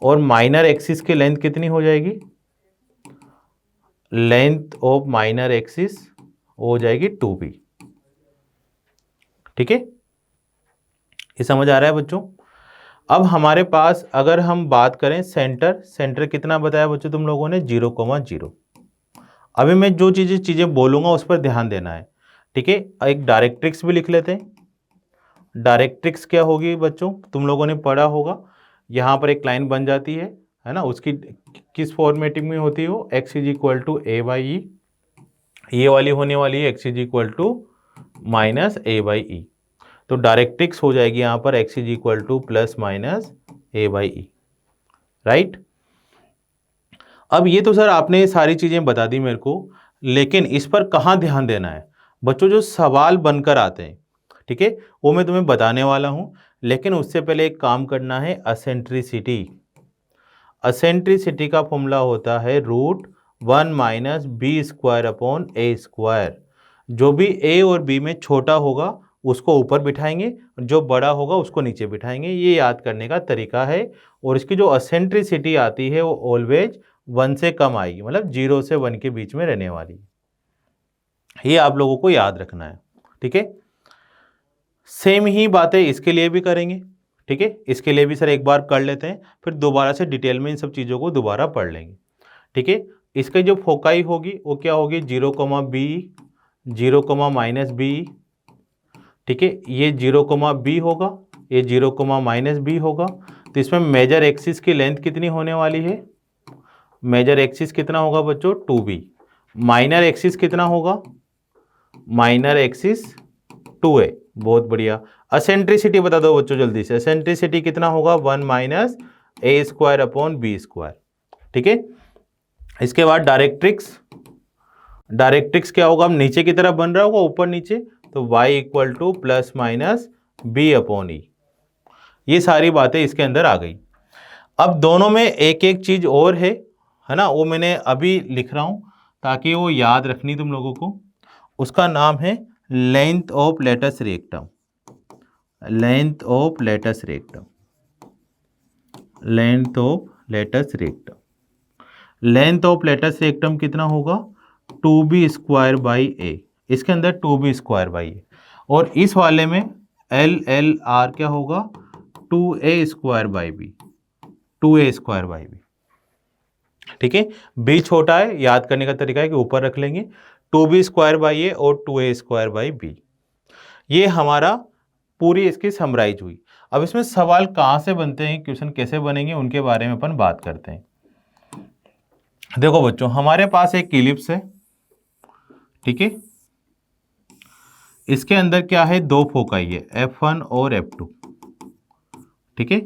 और माइनर एक्सिस की लेंथ कितनी हो जाएगी? लेंथ ऑफ माइनर एक्सिस हो जाएगी 2B। ठीक है, ये समझ आ रहा है बच्चों? अब हमारे पास अगर हम बात करें सेंटर कितना बताया बच्चों तुम लोगों ने? 0,0। अभी मैं जो चीजें बोलूंगा उस पर ध्यान देना है। ठीक है, एक डायरेक्ट्रिक्स भी लिख लेते हैं। डायरेक्ट्रिक्स क्या होगी बच्चों? तुम लोगों ने पढ़ा होगा, यहाँ पर एक लाइन बन जाती है ना, उसकी किस फॉर्मेटिंग में होती है वो? x is equal to A/E। ये वाली होने वाली है x is equal to minus A/E। तो डायरेक्ट्रिक्स हो जाएगी यहाँ पर x is equal to plus minus A/E। Right. अब ये तो सर आपने ये सारी चीज़ें बता दी मेरे को, लेकिन इस पर कहाँ ध्यान देना है बच्चों? जो सवाल बनकर आते हैं, ठीक है, वो मैं तुम्हें बताने वाला हूँ। लेकिन उससे पहले एक काम करना है, असेंट्रिसिटी। असेंट्रिसिटी का फॉर्मूला होता है √1 माइनस B² अपॉन A²। जो भी A और B में छोटा होगा उसको ऊपर बिठाएंगे, जो बड़ा होगा उसको नीचे बिठाएंगे। ये याद करने का तरीका है। और इसकी जो असेंट्रिसिटी आती है वो ऑलवेज 1 से कम आएगी, मतलब 0 से 1 के बीच में रहने वाली। ये आप लोगों को याद रखना है। ठीक है, सेम ही बातें इसके लिए भी करेंगे। ठीक है, इसके लिए भी सर एक बार कर लेते हैं, फिर दोबारा से डिटेल में इन सब चीज़ों को दोबारा पढ़ लेंगे। ठीक है, इसकी जो फोकाई होगी वो क्या होगी? 0,B, 0,-B। ठीक है, ये 0,B होगा, ये 0,-B होगा। तो इसमें मेजर एक्सिस की लेंथ कितनी होने वाली है? मेजर एक्सिस कितना होगा बच्चों? 2B। माइनर एक्सिस कितना होगा? Minor axis 2A। बहुत बढ़िया। असेंट्रिसिटी बता दो बच्चों जल्दी से। असेंट्रिसिटी कितना होगा? 1 माइनस A² अपॉन B²। ठीक है, इसके बाद डायरेक्ट्रिक्स। डायरेक्ट्रिक्स क्या होगा? अब नीचे की तरफ बन रहा होगा, ऊपर नीचे, तो y equal to plus minus B upon E। ये सारी बातें इसके अंदर आ गई। अब दोनों में एक एक चीज और है ना, वो मैंने अभी लिख रहा हूं ताकि वो याद रखनी तुम लोगों को। उसका नाम है length of latus rectum. Length of latus rectum. Length of latus rectum. Length of latus rectum कितना होगा? 2B² A। इसके अंदर 2B² A। और इस वाले में LLR क्या होगा? 2A² B। 2A² B। ठीक है, B छोटा है, याद करने का तरीका है कि ऊपर रख लेंगे 2B² A और 2A² B। ये हमारा पूरी इसकी समराइज हुई। अब इसमें सवाल कहाँ से बनते हैं, क्वेश्चन कैसे बनेंगे, उनके बारे में अपन बात करते हैं। देखो बच्चों, हमारे पास एक इलिप्स है। ठीक है, इसके अंदर क्या है? दो फोकाई है, F1 और F2। ठीक है,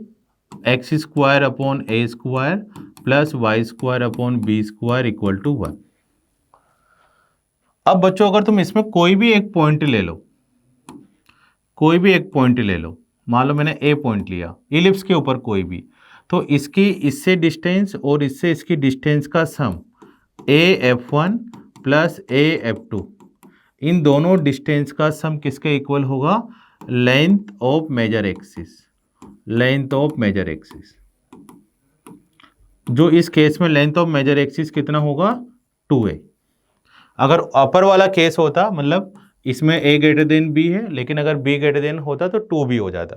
x² upon A² plus y² upon B² equal to 1। अब बच्चों अगर तुम इसमें कोई भी एक पॉइंट ले लो, कोई भी एक पॉइंट ले लो, मान लो मैंने A पॉइंट लिया इलिप्स के ऊपर कोई भी, तो इसकी इससे डिस्टेंस और इससे इसकी डिस्टेंस का सम AF1 प्लस AF2, इन दोनों डिस्टेंस का सम किसके इक्वल होगा? Length of major axis. Length of major axis, जो इस केस में लेंथ ऑफ मेजर एक्सिस कितना होगा? 2A। अगर अपर वाला केस होता, मतलब इसमें A B है, लेकिन अगर B होता तो 2B हो जाता।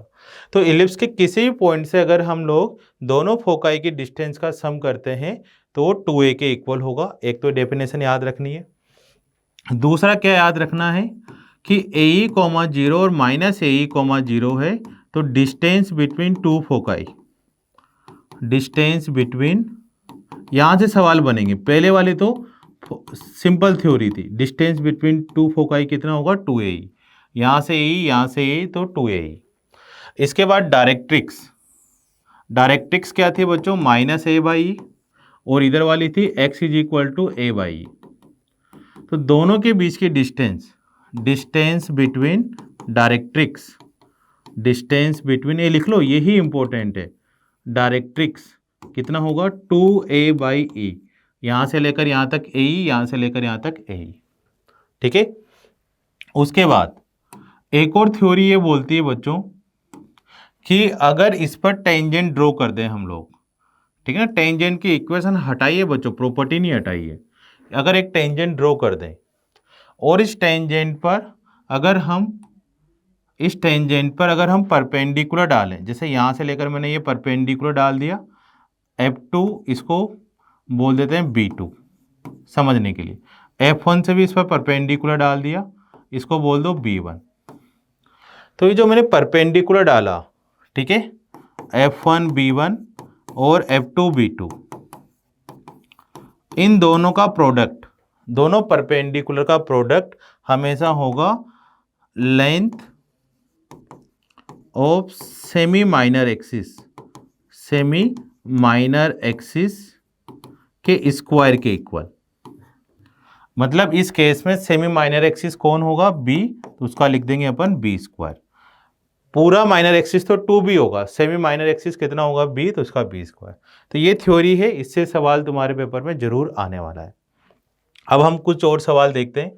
तो इलिप्स के किसी भी पॉइंट से अगर हम लोग दोनों फोकाई की डिस्टेंस का सम करते हैं तो वो 2A के इक्वल होगा। एक तो डेफिनेशन याद रखनी है। दूसरा क्या याद रखना है कि AE, 0 और माइनस AE, 0 है, तो distance between two foci, distance between, यहां से सवाल बनेंगे। पहले वाले तो सिंपल थ्योरी थी, डिस्टेंस बिटवीन टू फोकाई कितना होगा? 2AE। यहां से AE, यहां से AE, तो 2AE। इसके बाद डायरेक्ट्रिक्स। डायरेक्ट्रिक्स क्या थी बच्चों, माइनस ए बाई ई, और इधर वाली थी x is equal to A by E. तो दोनों के बीच की distance, distance between directrix, distance between, ये लिख लो, यही इंपॉर्टेंट है, डायरेक्ट्रिक्स कितना होगा 2a बाई ई, यहाँ से लेकर यहाँ तक ए ई, यहाँ से लेकर यहाँ तक ए ई। ठीक है। उसके बाद एक और थ्योरी ये बोलती है बच्चों कि अगर इस पर टेंजेंट ड्रॉ कर दें हम लोग, ठीक है ना, टेंजेंट की इक्वेशन हटाइए बच्चों, प्रॉपर्टी नहीं हटाइए, अगर एक टेंजेंट ड्रॉ कर दें और इस टेंजेंट पर अगर हम परपेंडिकुलर डालें, जैसे यहाँ से लेकर मैंने ये परपेंडिकुलर डाल दिया, F2 इसको बोल देते हैं B2 समझने के लिए, F1 से भी इस पर परपेंडिकुलर डाल दिया, इसको बोल दो B1। तो ये जो मैंने परपेंडिकुलर डाला, ठीक है, F1 B1 और F2 B2, इन दोनों का प्रोडक्ट, दोनों परपेंडिकुलर का प्रोडक्ट हमेशा होगा length of semi minor axis, semi minor axis के स्क्वायर के इक्वल। मतलब इस केस में सेमी माइनर एक्सिस कौन होगा, b, तो उसका लिख देंगे अपन b स्क्वायर। पूरा माइनर एक्सिस तो 2b होगा, सेमी माइनर एक्सिस कितना होगा b, तो उसका b स्क्वायर। तो ये थ्योरी है, इससे सवाल तुम्हारे पेपर में जरूर आने वाला है। अब हम कुछ और सवाल देखते हैं।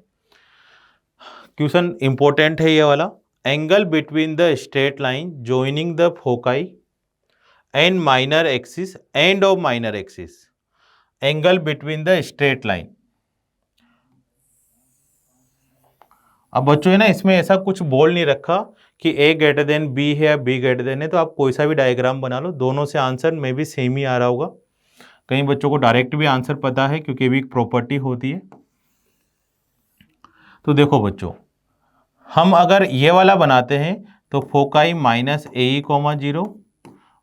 क्वेश्चन इंपॉर्टेंट है ये वाला। Angle between the straight line joining the foci and minor axis end of minor axis, angle between the straight line. अब बच्चों है ना, इसमें ऐसा कुछ बोल नहीं रखा कि a ग्रेटर देन b है या b ग्रेटर देन है, तो आप कोई सा भी डायग्राम बना लो, दोनों से आंसर में भी सेम ही आ रहा होगा। कई बच्चों को डायरेक्ट भी आंसर पता है क्योंकि भी एक प्रॉपर्टी होती है। तो देखो बच्चों, हम अगर ये वाला बनाते हैं तो फोकाई माइनस ए ई कोमा 0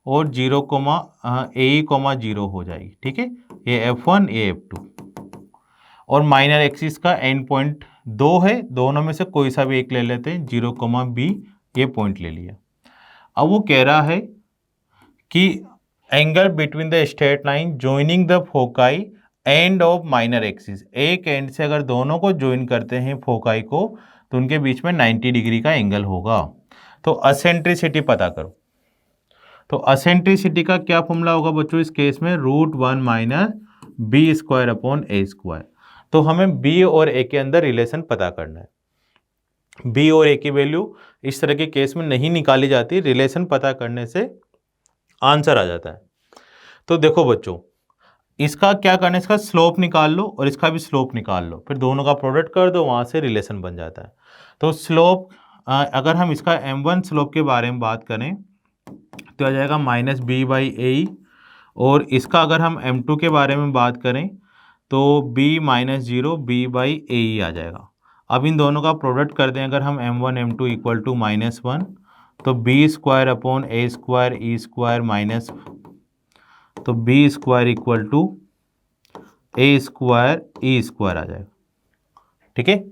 और 0 कोमा ए ई कोमा 0 हो जाएगी। ठीक है, ये F1 ये F2, और माइनर एक्सिस का एंड पॉइंट 2 है, दोनों में से कोई सा भी एक ले लेते हैं, 0 कोमा बी, ये पॉइंट ले लिया। अब वो कह रहा है कि angle between the straight line joining the foci end of minor axis, एक एंड से अगर दोनों को ज्वाइन करते हैं फोकाई को, तो उनके बीच में 90 डिग्री का एंगल होगा। तो एसेंट्रिसिटी पता करो। तो एसेंट्रिसिटी का क्या फॉर्मूला होगा बच्चों इस केस में, √1 minus B square upon A square. तो हमें बी और ए के अंदर रिलेशन पता करना है। बी और ए की वैल्यू इस तरह के केस में नहीं निकाली जाती, रिलेशन पता करने से आंसर आ जाता है। तो देखो बच्चों, इसका क्या करना है, इसका स्लोप निकाल लो और इसका भी स्लोप निकाल लो, फिर दोनों का प्रोडक्ट कर दो, वहाँ से रिलेशन बन जाता है। तो स्लोप, अगर हम इसका m1 स्लोप के बारे में बात करें तो आ जाएगा माइनस बी बाई ए, और इसका अगर हम m2 के बारे में बात करें तो b माइनस 0 बी बाई ए आ जाएगा। अब इन दोनों का प्रोडक्ट कर दें अगर हम m1 m2 इक्वल टू -1, तो B square upon A square E square minus, तो B square equal to A square E square आ जाएगा। ठीक है,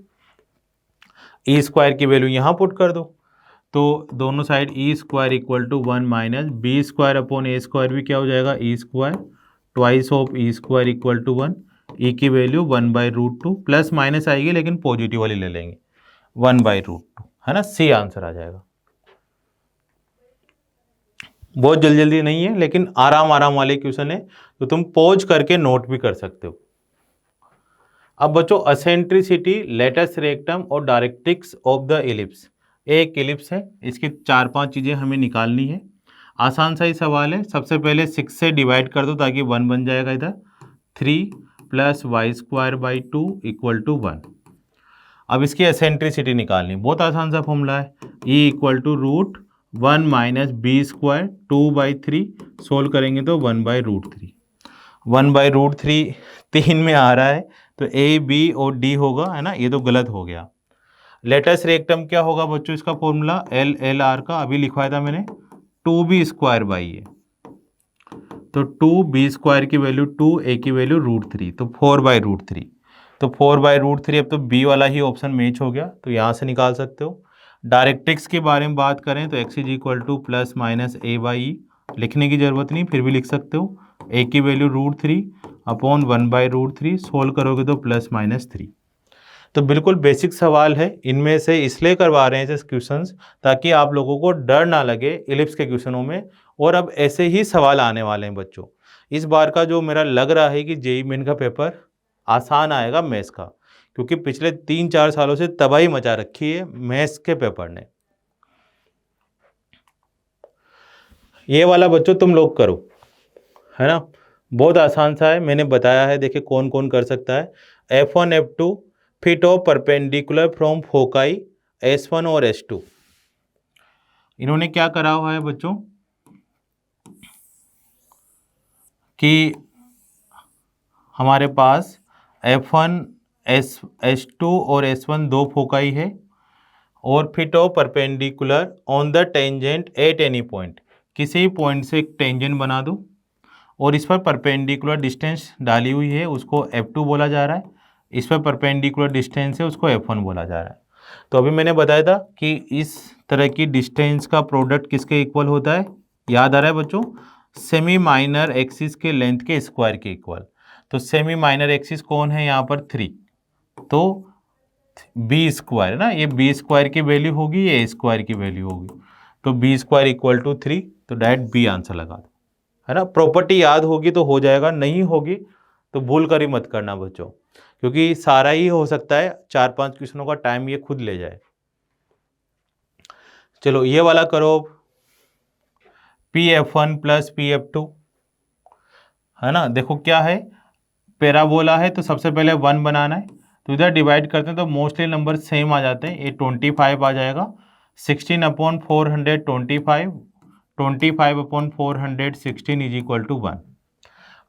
ई स्क्वायर की वैल्यू यहाँ पुट कर दो, तो दोनों side E square equal to 1 minus B square upon A square भी क्या हो जाएगा, E square twice of E square equal to 1, E की वैल्यू 1/√2, प्लस माइनस आएगी लेकिन पॉजिटिव वाली ले लेंगे, 1/√2, है ना, सी आंसर आ जाएगा। बहुत जल्दी जल्दी नहीं है लेकिन आराम आराम वाले क्वेश्चन है, तो तुम पॉज करके नोट भी कर सकते हो। अब बच्चों, एसेंट्रिसिटी, लेटस रेक्टम और डायरेक्ट्रिक्स ऑफ द इलिप्स। एक इलिप्स है, इसकी 4-5 चीज़ें हमें निकालनी है। आसान सा ही सवाल है। सबसे पहले 6 से डिवाइड कर दो ताकि 1 बन जाएगा इधर, 3 + y² 2 = 1। अब इसकी एसेंट्रिसिटी निकालनी, बहुत आसान सा फॉर्मूला है, E = √1 minus B square 2/3, solve करेंगे तो 1/√3। 1/√3 3 में आ रहा है तो ए बी और डी होगा, है ना, ये तो गलत हो गया। लेटस रेक्टम क्या होगा बच्चों, इसका फॉर्मूला LLR का अभी लिखवाया था मैंने, 2b²/a, तो 2b² की वैल्यू 2, a की वैल्यू √3, तो 4/√3। तो 4/√3, अब तो बी वाला ही ऑप्शन मैच हो गया, तो यहाँ से निकाल सकते हो। डायरेक्ट्रिक्स के बारे में बात करें तो x is equal to plus minus A by E, लिखने की ज़रूरत नहीं, फिर भी लिख सकते हो। ए की वैल्यू √3 अपॉन 1/√3, सोल्व करोगे तो प्लस माइनस 3। तो बिल्कुल बेसिक सवाल है, इनमें से इसलिए करवा रहे हैं ऐसे क्वेश्चंस ताकि आप लोगों को डर ना लगे इलिप्स के क्वेश्चनों में। और अब ऐसे ही सवाल आने वाले हैं बच्चों। इस बार का जो मेरा लग रहा है कि जेईई मेन का पेपर आसान आएगा मैथ्स का, क्योंकि पिछले 3-4 सालों से तबाही मचा रखी है मैथ्स के पेपर ने। ये वाला बच्चों तुम लोग करो, है ना, बहुत आसान सा है, मैंने बताया है, देखिए कौन कौन कर सकता है। F1 F2 fit of perpendicular from foci S1 और S2। इन्होंने क्या करा हुआ है बच्चों कि हमारे पास F1 S2 और S1 दो फोकाई है और fit of perpendicular on the tangent at any point, किसी पॉइंट से एक टेंजेंट बना दो और इस पर परपेंडिकुलर डिस्टेंस डाली हुई है, उसको F2 बोला जा रहा है। इस पर परपेंडिकुलर डिस्टेंस है, उसको F1 बोला जा रहा है। तो अभी मैंने बताया था कि इस तरह की डिस्टेंस का प्रोडक्ट किसके इक्वल होता है, याद आ रहा है बच्चों, सेमी माइनर एक्सिस के लेंथ के स्क्वायर के इक्वल। तो सेमी माइनर एक्सिस कौन है यहाँ पर 3, तो बी स्क्वायर है ना, ये बी स्क्वायर की वैल्यू होगी, ये ए स्क्वायर की वैल्यू होगी, तो बी स्क्वायर इक्वल टू 3, तो डायरेक्ट बी आंसर लगा दो, है ना। प्रॉपर्टी याद होगी तो हो जाएगा, नहीं होगी तो भूल कर ही मत करना बच्चों, क्योंकि सारा ही हो सकता है 4-5 क्वेश्चनों का टाइम ये खुद ले जाए। चलो ये वाला करो, PF1 प्लस PF2, है ना। देखो क्या है, पैराबोला है तो सबसे पहले 1 बनाना है, तो इधर डिवाइड करते हैं तो मोस्टली नंबर सेम आ जाते हैं। ये 25 आ जाएगा, 16/425, 25/416 इज इक्वल टू 1।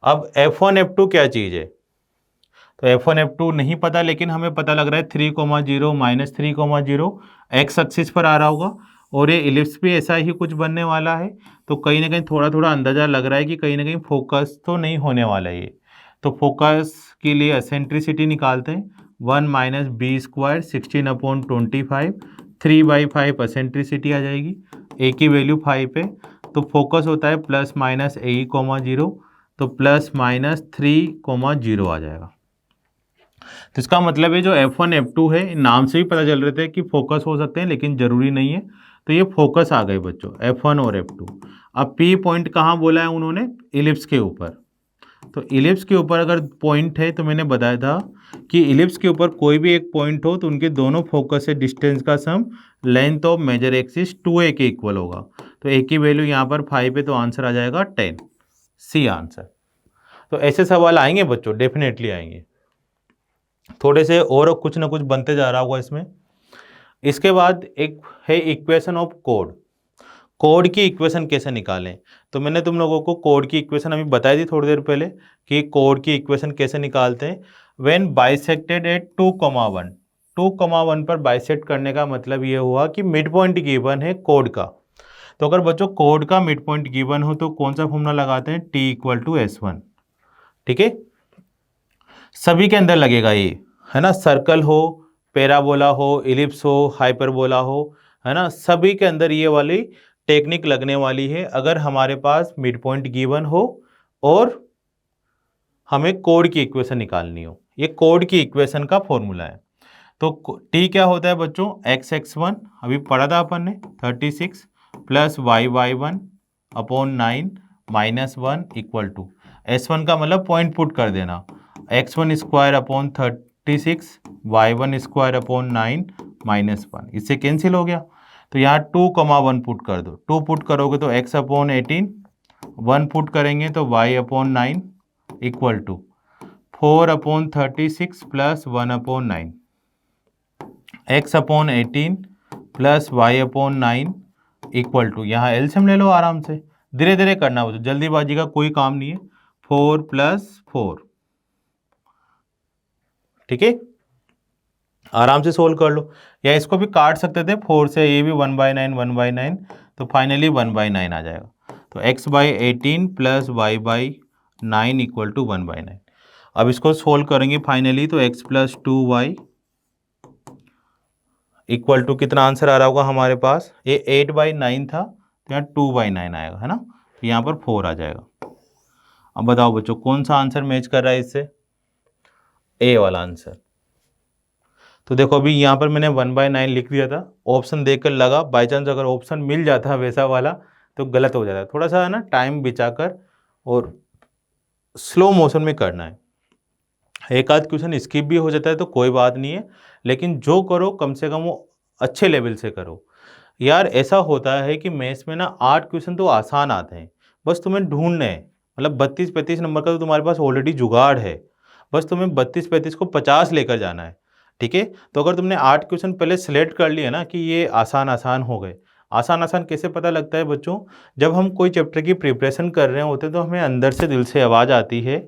अब F1 F2 क्या चीज़ है, तो F1 F2 नहीं पता, लेकिन हमें पता लग रहा है 3,0 -3,0 एक्स एक्सिस पर आ रहा होगा, और ये इलिप्स भी ऐसा ही कुछ बनने वाला है। तो कहीं ना कहीं थोड़ा थोड़ा अंदाजा लग रहा है कि कहीं ना कहीं फोकस तो नहीं होने वाला है ये। तो फोकस के लिए एसेंट्रिसिटी निकालते हैं, 1 - b स्क्वायर 16/25, 3/5 एसेंट्रिसिटी आ जाएगी, ए की वैल्यू 5 है, तो फोकस होता है प्लस माइनस ए, 0, तो प्लस माइनस 3,0 आ जाएगा। तो इसका मतलब है जो F1 F2 है, नाम से ही पता चल रहे थे कि फोकस हो सकते हैं, लेकिन ज़रूरी नहीं है। तो ये फोकस आ गए बच्चों, F1 और F2। अब P पॉइंट कहाँ बोला है उन्होंने, इलिप्स के ऊपर। तो इलिप्स के ऊपर अगर पॉइंट है तो मैंने बताया था कि इलिप्स के ऊपर कोई भी एक पॉइंट हो तो उनके दोनों फोकस से डिस्टेंस का sum length of major axis 2a के इक्वल होगा। तो a की वैल्यू यहाँ पर 5 है, तो आंसर आ जाएगा 10, सी आंसर। तो ऐसे सवाल आएंगे बच्चों, डेफिनेटली आएंगे, थोड़े से और कुछ ना कुछ बनते जा रहा होगा इसमें। इसके बाद एक है इक्वेशन ऑफ कोड। कोड की इक्वेशन कैसे निकालें, तो मैंने तुम लोगों को कोड की इक्वेशन अभी बताई थी थोड़ी देर पहले कि कोड की इक्वेशन कैसे निकालते हैं। व्हेन बाइसेक्टेड एट 2,1, 2,1 पर बाइसेक्ट करने का मतलब ये हुआ कि मिड पॉइंट गिवन है कोड का। तो अगर बच्चों कोड का मिड पॉइंट गिवन हो तो कौन सा फॉर्मूला लगाते हैं, T = S1, ठीक है। सभी के अंदर लगेगा ये, है ना, सर्कल हो, पैराबोला हो, इलिप्स हो, हाइपरबोला हो, है ना, सभी के अंदर ये वाली टेक्निक लगने वाली है अगर हमारे पास मिड पॉइंट गिवन हो और हमें कोड की इक्वेशन निकालनी हो। ये कोड की इक्वेशन का फॉर्मूला है। तो T क्या होता है बच्चों, x(x1) अभी पढ़ा था अपन ने, 36 + y(y1) upon 9 - 1 equal to S1 का मतलब पॉइंट पुट कर देना, x1² अपॉन 36, y1² अपॉन 9 -1, इससे कैंसिल हो गया। तो यहाँ 2,1 पुट कर दो, 2 पुट करोगे तो x/18, 1 पुट करेंगे तो y/9 equal to 4/36 + 1/9, x/18 + y/9 equal to, यहाँ एलसीएम ले लो आराम से, धीरे धीरे करना हो, जल्दीबाजी का कोई काम नहीं है, 4 + 4, ठीक है, आराम से सोल्व कर लो। या इसको भी काट सकते थे 4 से, ये भी 1/9 1/9, तो फाइनली 1/9 आ जाएगा। तो x/18 + y/9 इक्वल टू 1/9। अब इसको सोल्व करेंगे फाइनली, तो x + 2y इक्वल टू कितना आंसर आ रहा होगा हमारे पास, ये 8/9 था तो यहाँ 2/9 आएगा, है ना, तो यहाँ पर 4 आ जाएगा। अब बताओ बच्चों कौन सा आंसर मैच कर रहा है इससे, ए वाला आंसर। तो देखो अभी यहाँ पर मैंने 1/9 लिख दिया था, ऑप्शन देखकर लगा, बाई चांस अगर ऑप्शन मिल जाता वैसा वाला तो गलत हो जाता है। थोड़ा सा है ना टाइम बचाकर और स्लो मोशन में करना है। एक आध क्वेश्चन स्किप भी हो जाता है तो कोई बात नहीं है, लेकिन जो करो कम से कम वो अच्छे लेवल से करो। यार ऐसा होता है कि मैथ्स में ना 8 क्वेश्चन तो आसान आते हैं, बस तुम्हें ढूंढने हैं। मतलब 32-35 नंबर का तो तुम्हारे पास ऑलरेडी जुगाड़ है, बस तुम्हें 32-35 को 50 लेकर जाना है। ठीक है, तो अगर तुमने 8 क्वेश्चन पहले सेलेक्ट कर लिए ना कि ये आसान आसान हो गए। आसान आसान कैसे पता लगता है बच्चों, जब हम कोई चैप्टर की प्रिपरेशन कर रहे होते तो हमें अंदर से दिल से आवाज़ आती है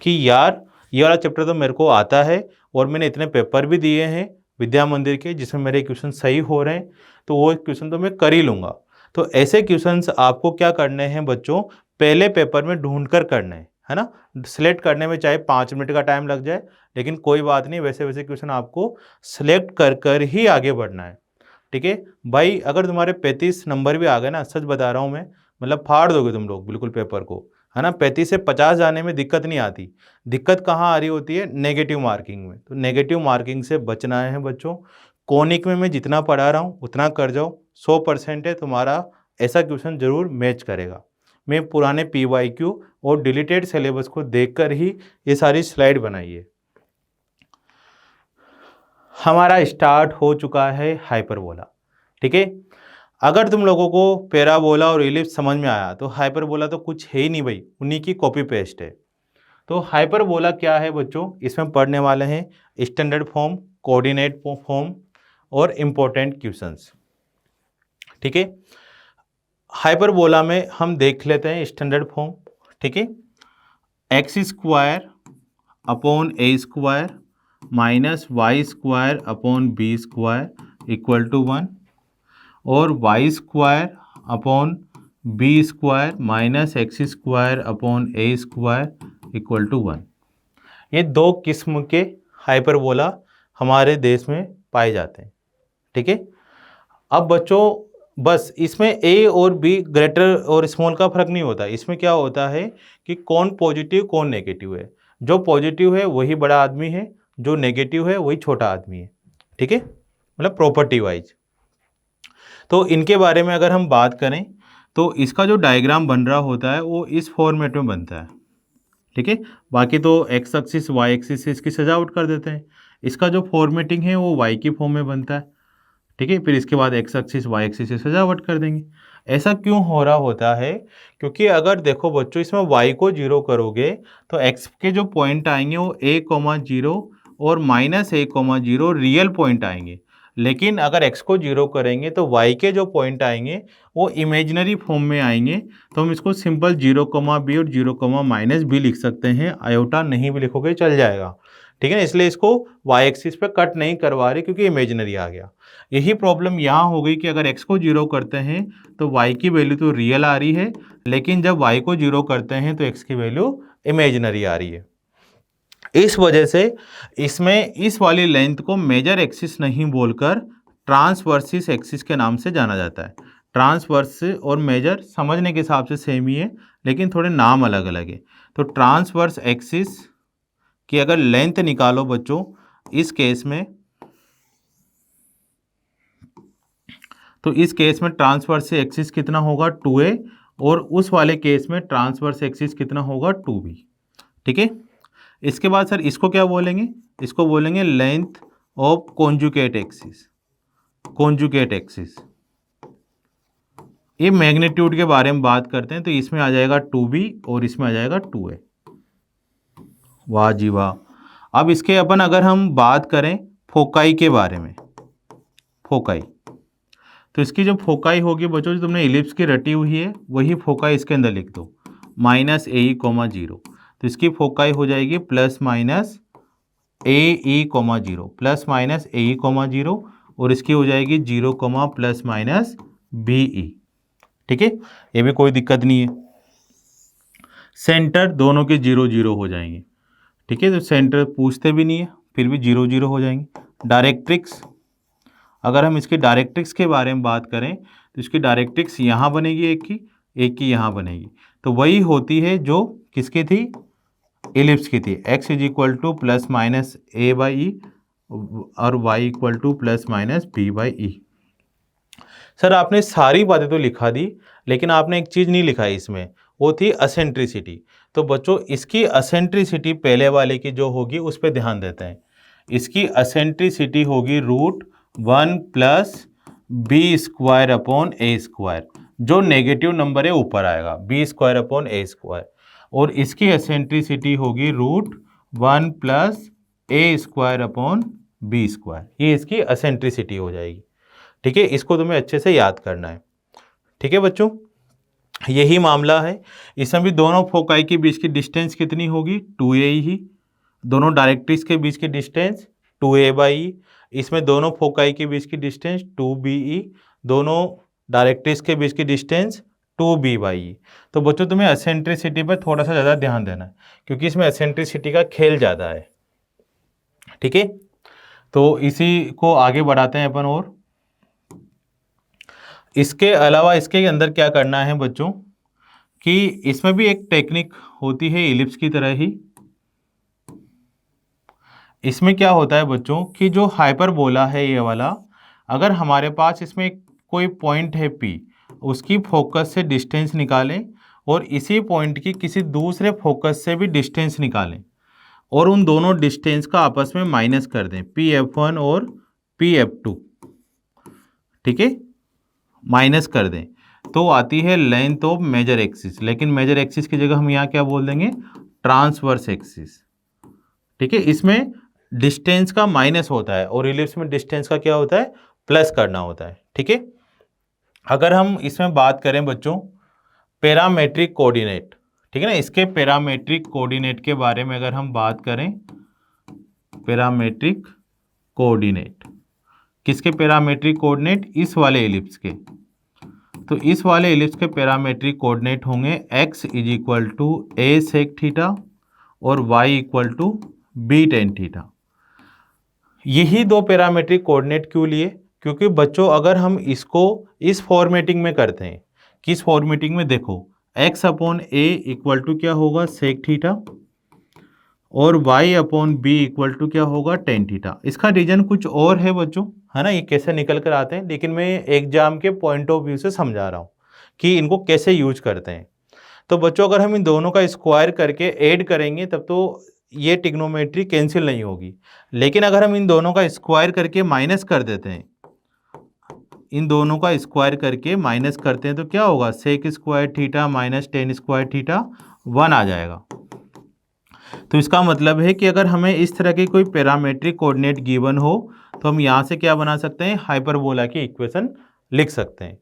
कि यार ये वाला चैप्टर तो मेरे को आता है और मैंने इतने पेपर भी दिए हैं विद्या मंदिर के जिसमें मेरे क्वेश्चन सही हो रहे हैं, तो वो क्वेश्चन तो मैं कर ही लूँगा। तो ऐसे क्वेश्चंस आपको क्या करने हैं बच्चों, पहले पेपर में ढूंढ कर करने हैं, है ना। सिलेक्ट करने में चाहे 5 मिनट का टाइम लग जाए, लेकिन कोई बात नहीं, वैसे वैसे क्वेश्चन आपको सिलेक्ट कर कर ही आगे बढ़ना है। ठीक है भाई, अगर तुम्हारे 35 नंबर भी आ गए ना, सच बता रहा हूँ मैं, मतलब फाड़ दोगे तुम लोग बिल्कुल पेपर को, है ना। 35 से 50 जाने में दिक्कत नहीं आती, दिक्कत कहाँ आ रही होती है, नेगेटिव मार्किंग में। तो नेगेटिव मार्किंग से बचना है बच्चों। कॉनिक में मैं जितना पढ़ा रहा हूँ उतना कर जाओ, 100% है तुम्हारा ऐसा क्वेश्चन जरूर मैच करेगा। मैं पुराने PYQ और डिलीटेड सिलेबस को देखकर ही ये सारी स्लाइड बनाई है। हमारा स्टार्ट हो चुका है हाइपरबोला। ठीक है, अगर तुम लोगों को पैराबोला और इलिप्स समझ में आया तो हाइपरबोला तो कुछ है ही नहीं भाई, उन्हीं की कॉपी पेस्ट है। तो हाइपरबोला क्या है बच्चों, इसमें पढ़ने वाले हैं स्टैंडर्ड फॉर्म, कोऑर्डिनेट फॉर्म और इम्पोर्टेंट क्वेश्चंस। ठीक है, हाइपरबोला में हम देख लेते हैं स्टैंडर्ड फॉर्म। ठीक है, x² upon a² minus y² upon b² equal to 1 और y² upon b² minus x² upon a² equal to 1। ये दो किस्म के हाइपरबोला हमारे देश में पाए जाते हैं। ठीक है, अब बच्चों बस इसमें a और b ग्रेटर और स्मॉल का फर्क नहीं होता, इसमें क्या होता है कि कौन पॉजिटिव कौन नेगेटिव है। जो पॉजिटिव है वही बड़ा आदमी है, जो नेगेटिव है वही छोटा आदमी है। ठीक है, मतलब प्रॉपर्टी वाइज। तो इनके बारे में अगर हम बात करें तो इसका जो डायग्राम बन रहा होता है वो इस फॉर्मेट में बनता है। ठीक है, बाकी तो एक्स एक्सिस वाई एक्सिस से इसकी सजावट कर देते हैं। इसका जो फॉर्मेटिंग है वो वाई की फॉर्म में बनता है। ठीक है, फिर इसके बाद एक्स एक्सिस वाई एक्सिस से सजावट कर देंगे। ऐसा क्यों हो रहा होता है, क्योंकि अगर देखो बच्चों इसमें y को 0 करोगे तो x के जो पॉइंट आएंगे वो a,0 और -a,0 रियल पॉइंट आएंगे। लेकिन अगर x को 0 करेंगे तो y के जो पॉइंट आएंगे वो इमेजिनरी फॉर्म में आएंगे। तो हम इसको सिंपल 0,b और 0,-b लिख सकते हैं, आयोटा नहीं भी लिखोगे चल जाएगा। ठीक है ना, इसलिए इसको y एक्सिस पे कट नहीं करवा रहे क्योंकि इमेजिनरी आ गया। यही प्रॉब्लम यहाँ हो गई कि अगर x को 0 करते हैं तो y की वैल्यू तो रियल आ रही है, लेकिन जब y को 0 करते हैं तो x की वैल्यू इमेजिनरी आ रही है। इस वजह से इसमें इस वाली लेंथ को मेजर एक्सिस नहीं बोलकर ट्रांसवर्सिस एक्सिस के नाम से जाना जाता है। ट्रांसवर्स और मेजर समझने के हिसाब से सेम ही है, लेकिन थोड़े नाम अलग अलग है। तो ट्रांसवर्स एक्सिस की अगर लेंथ निकालो बच्चों इस केस में, तो इस केस में ट्रांसवर्स एक्सिस कितना होगा 2a और उस वाले केस में ट्रांसवर्स एक्सिस कितना होगा 2b। ठीक है, इसके बाद सर इसको क्या बोलेंगे, इसको बोलेंगे length of conjugate axis. Conjugate axis ये मैग्नीट्यूड के बारे में बात करते हैं, तो इसमें आ जाएगा 2b और इसमें आ जाएगा 2a। वाह जी वाह। अब इसके अपन अगर हम बात करें फोकाई के बारे में, फोकाई, तो इसकी जो फोकाई होगी बच्चों जो तुमने इलिप्स की रटी हुई है वही फोकाई इसके अंदर लिख दो, -ae,0। तो इसकी फोकाई हो जाएगी +-ae,0 +-ae,0 और इसकी हो जाएगी 0, +-be। ठीक है, ये भी कोई दिक्कत नहीं है। सेंटर दोनों के 0, 0 हो जाएंगे। ठीक है, तो सेंटर पूछते भी नहीं है फिर भी 0, 0 हो जाएंगे। डायरेक्ट्रिक्स अगर हम इसकी डायरेक्ट्रिक्स के बारे में बात करें तो इसकी डायरेक्ट्रिक्स यहाँ बनेगी एक की यहाँ बनेगी, तो वही होती है जो किसकी थी, इलिप्स की थी। x is equal to plus minus A by E और y equal to plus minus B by E. Sir आपने सारी बातें तो लिखा दी, लेकिन आपने एक चीज़ नहीं लिखा है इसमें, वो थी असेंट्रिसिटी। तो बच्चों इसकी असेंट्रिसिटी पहले वाले की जो होगी उस पर ध्यान देते हैं। इसकी असेंट्रिसिटी होगी √1 plus B square upon A square, जो नेगेटिव नंबर है ऊपर आएगा, B square upon A square, और इसकी एसेंट्रिसिटी होगी √1 plus A square upon B square. ये इसकी एसेंट्रिसिटी हो जाएगी। ठीक है, इसको तुम्हें अच्छे से याद करना है। ठीक है बच्चों, यही मामला है। इसमें भी दोनों फोकाई के बीच की डिस्टेंस कितनी होगी, 2a ही। दोनों डायरेक्ट्रिक्स के बीच की डिस्टेंस 2a बाई ई। इसमें दोनों फोकाई के बीच की डिस्टेंस 2be, दोनों डायरेक्ट्रिक्स के बीच की डिस्टेंस 2b बाई ई। तो बच्चों तुम्हें एसेंट्रिसिटी पर थोड़ा सा ज़्यादा ध्यान देना है, क्योंकि इसमें एसेंट्रिसिटी का खेल ज़्यादा है। ठीक है, तो इसी को आगे बढ़ाते हैं अपन। और इसके अलावा इसके अंदर क्या करना है बच्चों, कि इसमें भी एक टेक्निक होती है इलिप्स की तरह ही। इसमें क्या होता है बच्चों कि जो हाइपरबोला है ये वाला, अगर हमारे पास इसमें कोई पॉइंट है P, उसकी फोकस से डिस्टेंस निकालें और इसी पॉइंट की किसी दूसरे फोकस से भी डिस्टेंस निकालें और उन दोनों डिस्टेंस का आपस में माइनस कर दें, Pf1 और Pf2। ठीक है, माइनस कर दें तो आती है लेंथ ऑफ मेजर एक्सिस, लेकिन मेजर एक्सिस की जगह हम यहाँ क्या बोल देंगे, ट्रांसवर्स एक्सिस। ठीक है, इसमें डिस्टेंस का माइनस होता है और इलिप्स में डिस्टेंस का क्या होता है, प्लस करना होता है। ठीक है, अगर हम इसमें बात करें बच्चों पैरामेट्रिक कोऑर्डिनेट, ठीक है ना, इसके पैरामेट्रिक कोऑर्डिनेट के बारे में अगर हम बात करें, पैरामेट्रिक कोऑर्डिनेट किसके पैरामेट्रिक कोऑर्डिनेट, इस वाले इलिप्स के। तो इस वाले इलिप्स के पैरामेट्रिक कोऑर्डिनेट होंगे x is equal to a sec theta और y equal to b tan theta. यही दो पैरामेट्रिक कोऑर्डिनेट क्यों लिए, क्योंकि बच्चों अगर हम इसको इस फॉर्मेटिंग में करते हैं, किस फॉर्मेटिंग में, देखो x upon a equal to क्या होगा, सेक थीटा, और y upon b equal to क्या होगा, टेन थीटा। इसका रीजन कुछ और है बच्चों, है ना, ये कैसे निकल कर आते हैं, लेकिन मैं एग्जाम के पॉइंट ऑफ व्यू से समझा रहा हूँ कि इनको कैसे यूज करते हैं। तो बच्चों अगर हम इन दोनों का स्क्वायर करके ऐड करेंगे तब तो ये ट्रिग्नोमेट्री कैंसिल नहीं होगी, लेकिन अगर हम इन दोनों का स्क्वायर करके माइनस कर देते हैं, इन दोनों का स्क्वायर करके माइनस करते हैं तो क्या होगा, sec square theta minus tan square theta 1 आ जाएगा। तो इसका मतलब है कि अगर हमें इस तरह की कोई पैरामेट्रिक कोऑर्डिनेट गिवन हो तो हम यहाँ से क्या बना सकते हैं, हाइपरबोला की इक्वेशन लिख सकते हैं।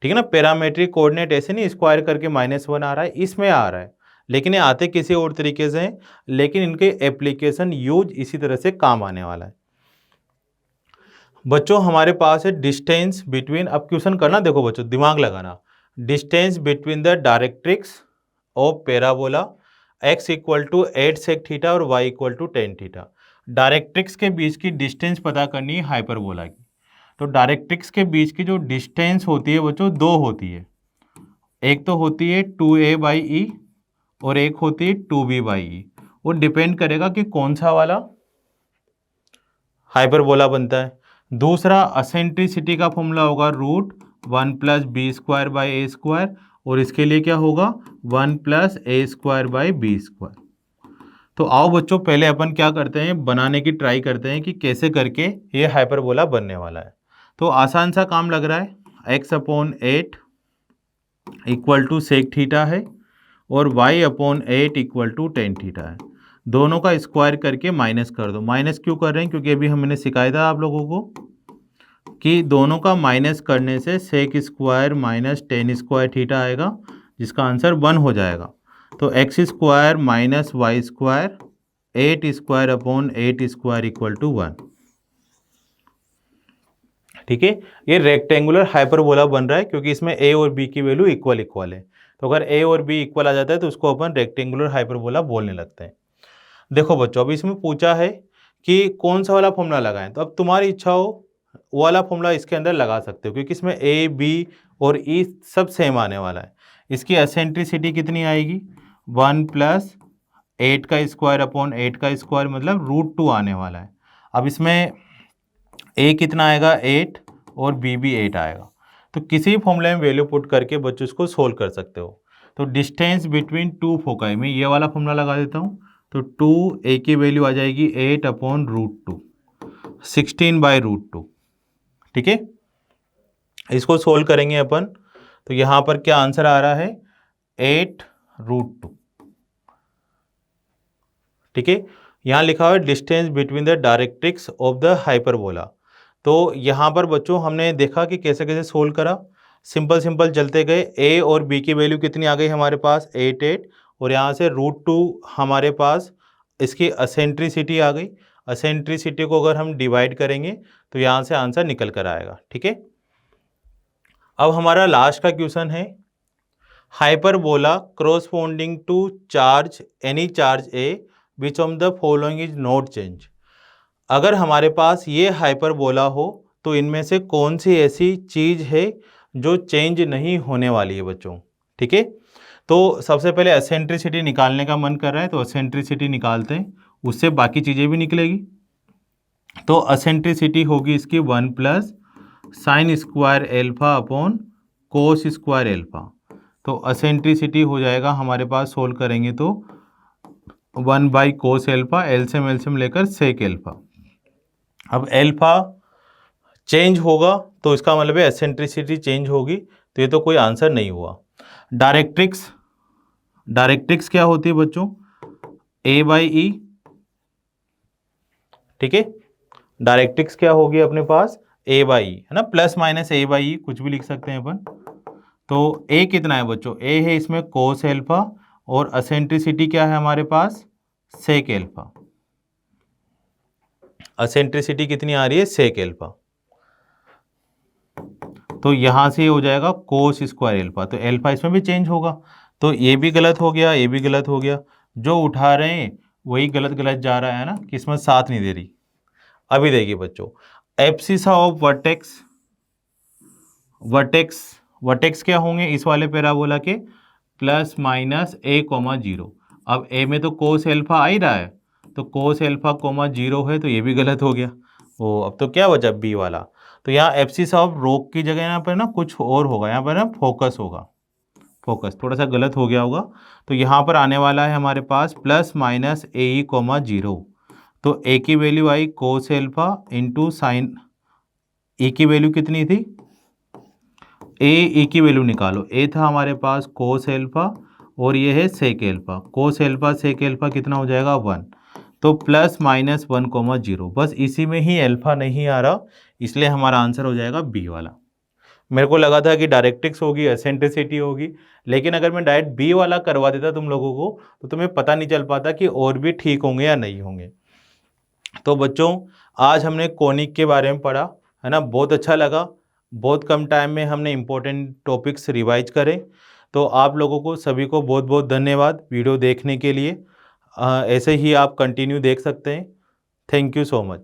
ठीक है ना, पैरामेट्रिक कोऑर्डिनेट ऐसे नहीं स्क्वायर करके -1 आ रहा है, इसमें आ रहा है, लेकिन ये आते किसी और तरीके से हैं, लेकिन इनके एप्लीकेशन यूज इसी तरह से काम आने वाला है। बच्चों हमारे पास है डिस्टेंस बिटवीन, अब क्वेश्चन करना, देखो बच्चों दिमाग लगाना, distance between the directrix of parabola x equal to 8 sec theta और y equal to 10 theta. Directrix के बीच की डिस्टेंस पता करनी है हाइपरबोला की। तो डायरेक्ट्रिक्स के बीच की जो डिस्टेंस होती है बच्चों दो होती है, एक तो होती है 2a बाई ई और एक होती है 2b बाई ई। वो डिपेंड करेगा कि कौन सा वाला हाइपरबोला बनता है। दूसरा एसेंट्रिसिटी का फॉर्मूला होगा √1 plus B square by A square, और इसके लिए क्या होगा 1 plus A square by B square. तो आओ बच्चों पहले अपन क्या करते हैं, बनाने की ट्राई करते हैं कि कैसे करके ये हाइपरबोला बनने वाला है। तो आसान सा काम लग रहा है, x upon 8 equal to sec theta है और y upon 8 equal to tan theta है। दोनों का स्क्वायर करके माइनस कर दो। माइनस क्यों कर रहे हैं, क्योंकि अभी हमने सिखाया था आप लोगों को कि दोनों का माइनस करने से sec square minus tan square theta आएगा, जिसका आंसर 1 हो जाएगा। तो x square minus y square 8 square upon 8 square equal to 1। ठीक है, ये रेक्टेंगुलर हाइपरबोला बन रहा है क्योंकि इसमें a और b की वैल्यू इक्वल है। तो अगर a और b इक्वल आ जाता है तो उसको अपन रेक्टेंगुलर हाइपरबोला बोलने लगते हैं। देखो बच्चों, अभी इसमें पूछा है कि कौन सा वाला फॉर्मूला लगाएं, तो अब तुम्हारी इच्छा हो वो वाला फॉर्मूला इसके अंदर लगा सकते हो, क्योंकि इसमें ए बी और ई सब सेम आने वाला है। इसकी एसेंट्रिसिटी कितनी आएगी, 1 प्लस 8 का स्क्वायर अपॉन 8 का स्क्वायर, मतलब √2 आने वाला है। अब इसमें ए कितना आएगा 8 और बी भी 8 आएगा। तो किसी फॉर्मूले में वैल्यू पुट करके बच्चों इसको सोल्व कर सकते हो। तो डिस्टेंस बिटवीन टू फोकाई में ये वाला फॉर्मूला लगा देता हूँ। तो 2 ए की वैल्यू आ जाएगी 8 अपॉन √2, 16/√2। ठीक है, इसको सोल्व करेंगे अपन। तो यहाँ पर क्या आंसर आ रहा है, 8√2। ठीक है, यहाँ लिखा हुआ है distance between the directrix of the hyperbola. तो यहाँ पर बच्चों हमने देखा कि कैसे कैसे सोल्व करा। सिंपल चलते गए। ए और बी की वैल्यू कितनी आ गई हमारे पास, 8 और यहाँ से √2 हमारे पास इसकी असेंट्रिसिटी आ गई। असेंट्रिसिटी को अगर हम डिवाइड करेंगे तो यहाँ से आंसर निकल कर आएगा। ठीक है, अब हमारा लास्ट का क्वेश्चन है, hyperbola corresponding to charge any charge a which of the following is not change. अगर हमारे पास ये हाइपरबोला हो तो इनमें से कौन सी ऐसी चीज़ है जो चेंज नहीं होने वाली है बच्चों। ठीक है, तो सबसे पहले एसेंट्रिसिटी निकालने का मन कर रहा है, तो एसेंट्रिसिटी निकालते हैं, उससे बाकी चीज़ें भी निकलेगी। तो एसेंट्रिसिटी होगी इसकी 1 plus sine square alpha upon cos square alpha. तो एसेंट्रिसिटी हो जाएगा हमारे पास, सोल्व करेंगे तो 1/कोस एल्फा, एलसीएम लेकर सेक एल्फा। अब एल्फा चेंज होगा तो इसका मतलब है एसेंट्रिसिटी चेंज होगी, तो ये तो कोई आंसर नहीं हुआ। डायरेक्ट्रिक्स क्या होती है बच्चों, A/E। ठीक है, डायरेक्ट्रिक्स क्या होगी अपने पास, A/E है ना, प्लस माइनस A/E कुछ भी लिख सकते हैं अपन। तो A कितना है बच्चों, A है इसमें कोस एल्फा और एसेंट्रिसिटी क्या है हमारे पास, सेक एल्फा। एसेंट्रिसिटी कितनी आ रही है, सेक एल्फा। तो यहां से हो जाएगा कोस स्क्वायर एल्फा, तो एल्फा इसमें भी चेंज होगा। तो ये भी गलत हो गया, ये भी गलत हो गया। जो उठा रहे हैं वही गलत गलत जा रहा है ना, किस्मत साथ नहीं दे रही। अभी देखिए बच्चों, एब्सिसा ऑफ वर्टेक्स, वर्टेक्स क्या होंगे इस वाले पैराबोला के, प्लस माइनस a,0। अब a में तो कोस एल्फा आ ही रहा है, तो कोस एल्फा 0 है, तो ये भी गलत हो गया। वो अब तो क्या बचा, बी वाला। तो यहाँ एब्सिस ऑफ रोक की जगह यहाँ पर ना कुछ और होगा, यहाँ पर ना फोकस होगा, फोकस थोड़ा सा गलत हो गया होगा। तो यहाँ पर आने वाला है हमारे पास प्लस माइनस a,0। तो a की वैल्यू आई cos alpha into sine, e की वैल्यू कितनी थी, ए की वैल्यू निकालो, ए था हमारे पास कोस एल्फा और ये है सेक एल्फा। कोस एल्फा सेक एल्फा कितना हो जाएगा, 1। तो प्लस माइनस 1,0, बस इसी में ही एल्फा नहीं आ रहा, इसलिए हमारा आंसर हो जाएगा बी वाला। मेरे को लगा था कि डायरेक्ट्रिक्स होगी, एसेंट्रिसिटी होगी, लेकिन अगर मैं डायरेक्ट बी वाला करवा देता तुम लोगों को तो तुम्हें पता नहीं चल पाता कि और भी ठीक होंगे या नहीं होंगे। तो बच्चों आज हमने कोनिक के बारे में पढ़ा है ना, बहुत अच्छा लगा। बहुत कम टाइम में हमने इम्पोर्टेंट टॉपिक्स रिवाइज करें। तो आप लोगों को सभी को बहुत बहुत धन्यवाद वीडियो देखने के लिए। ऐसे ही आप कंटिन्यू देख सकते हैं। Thank you so much.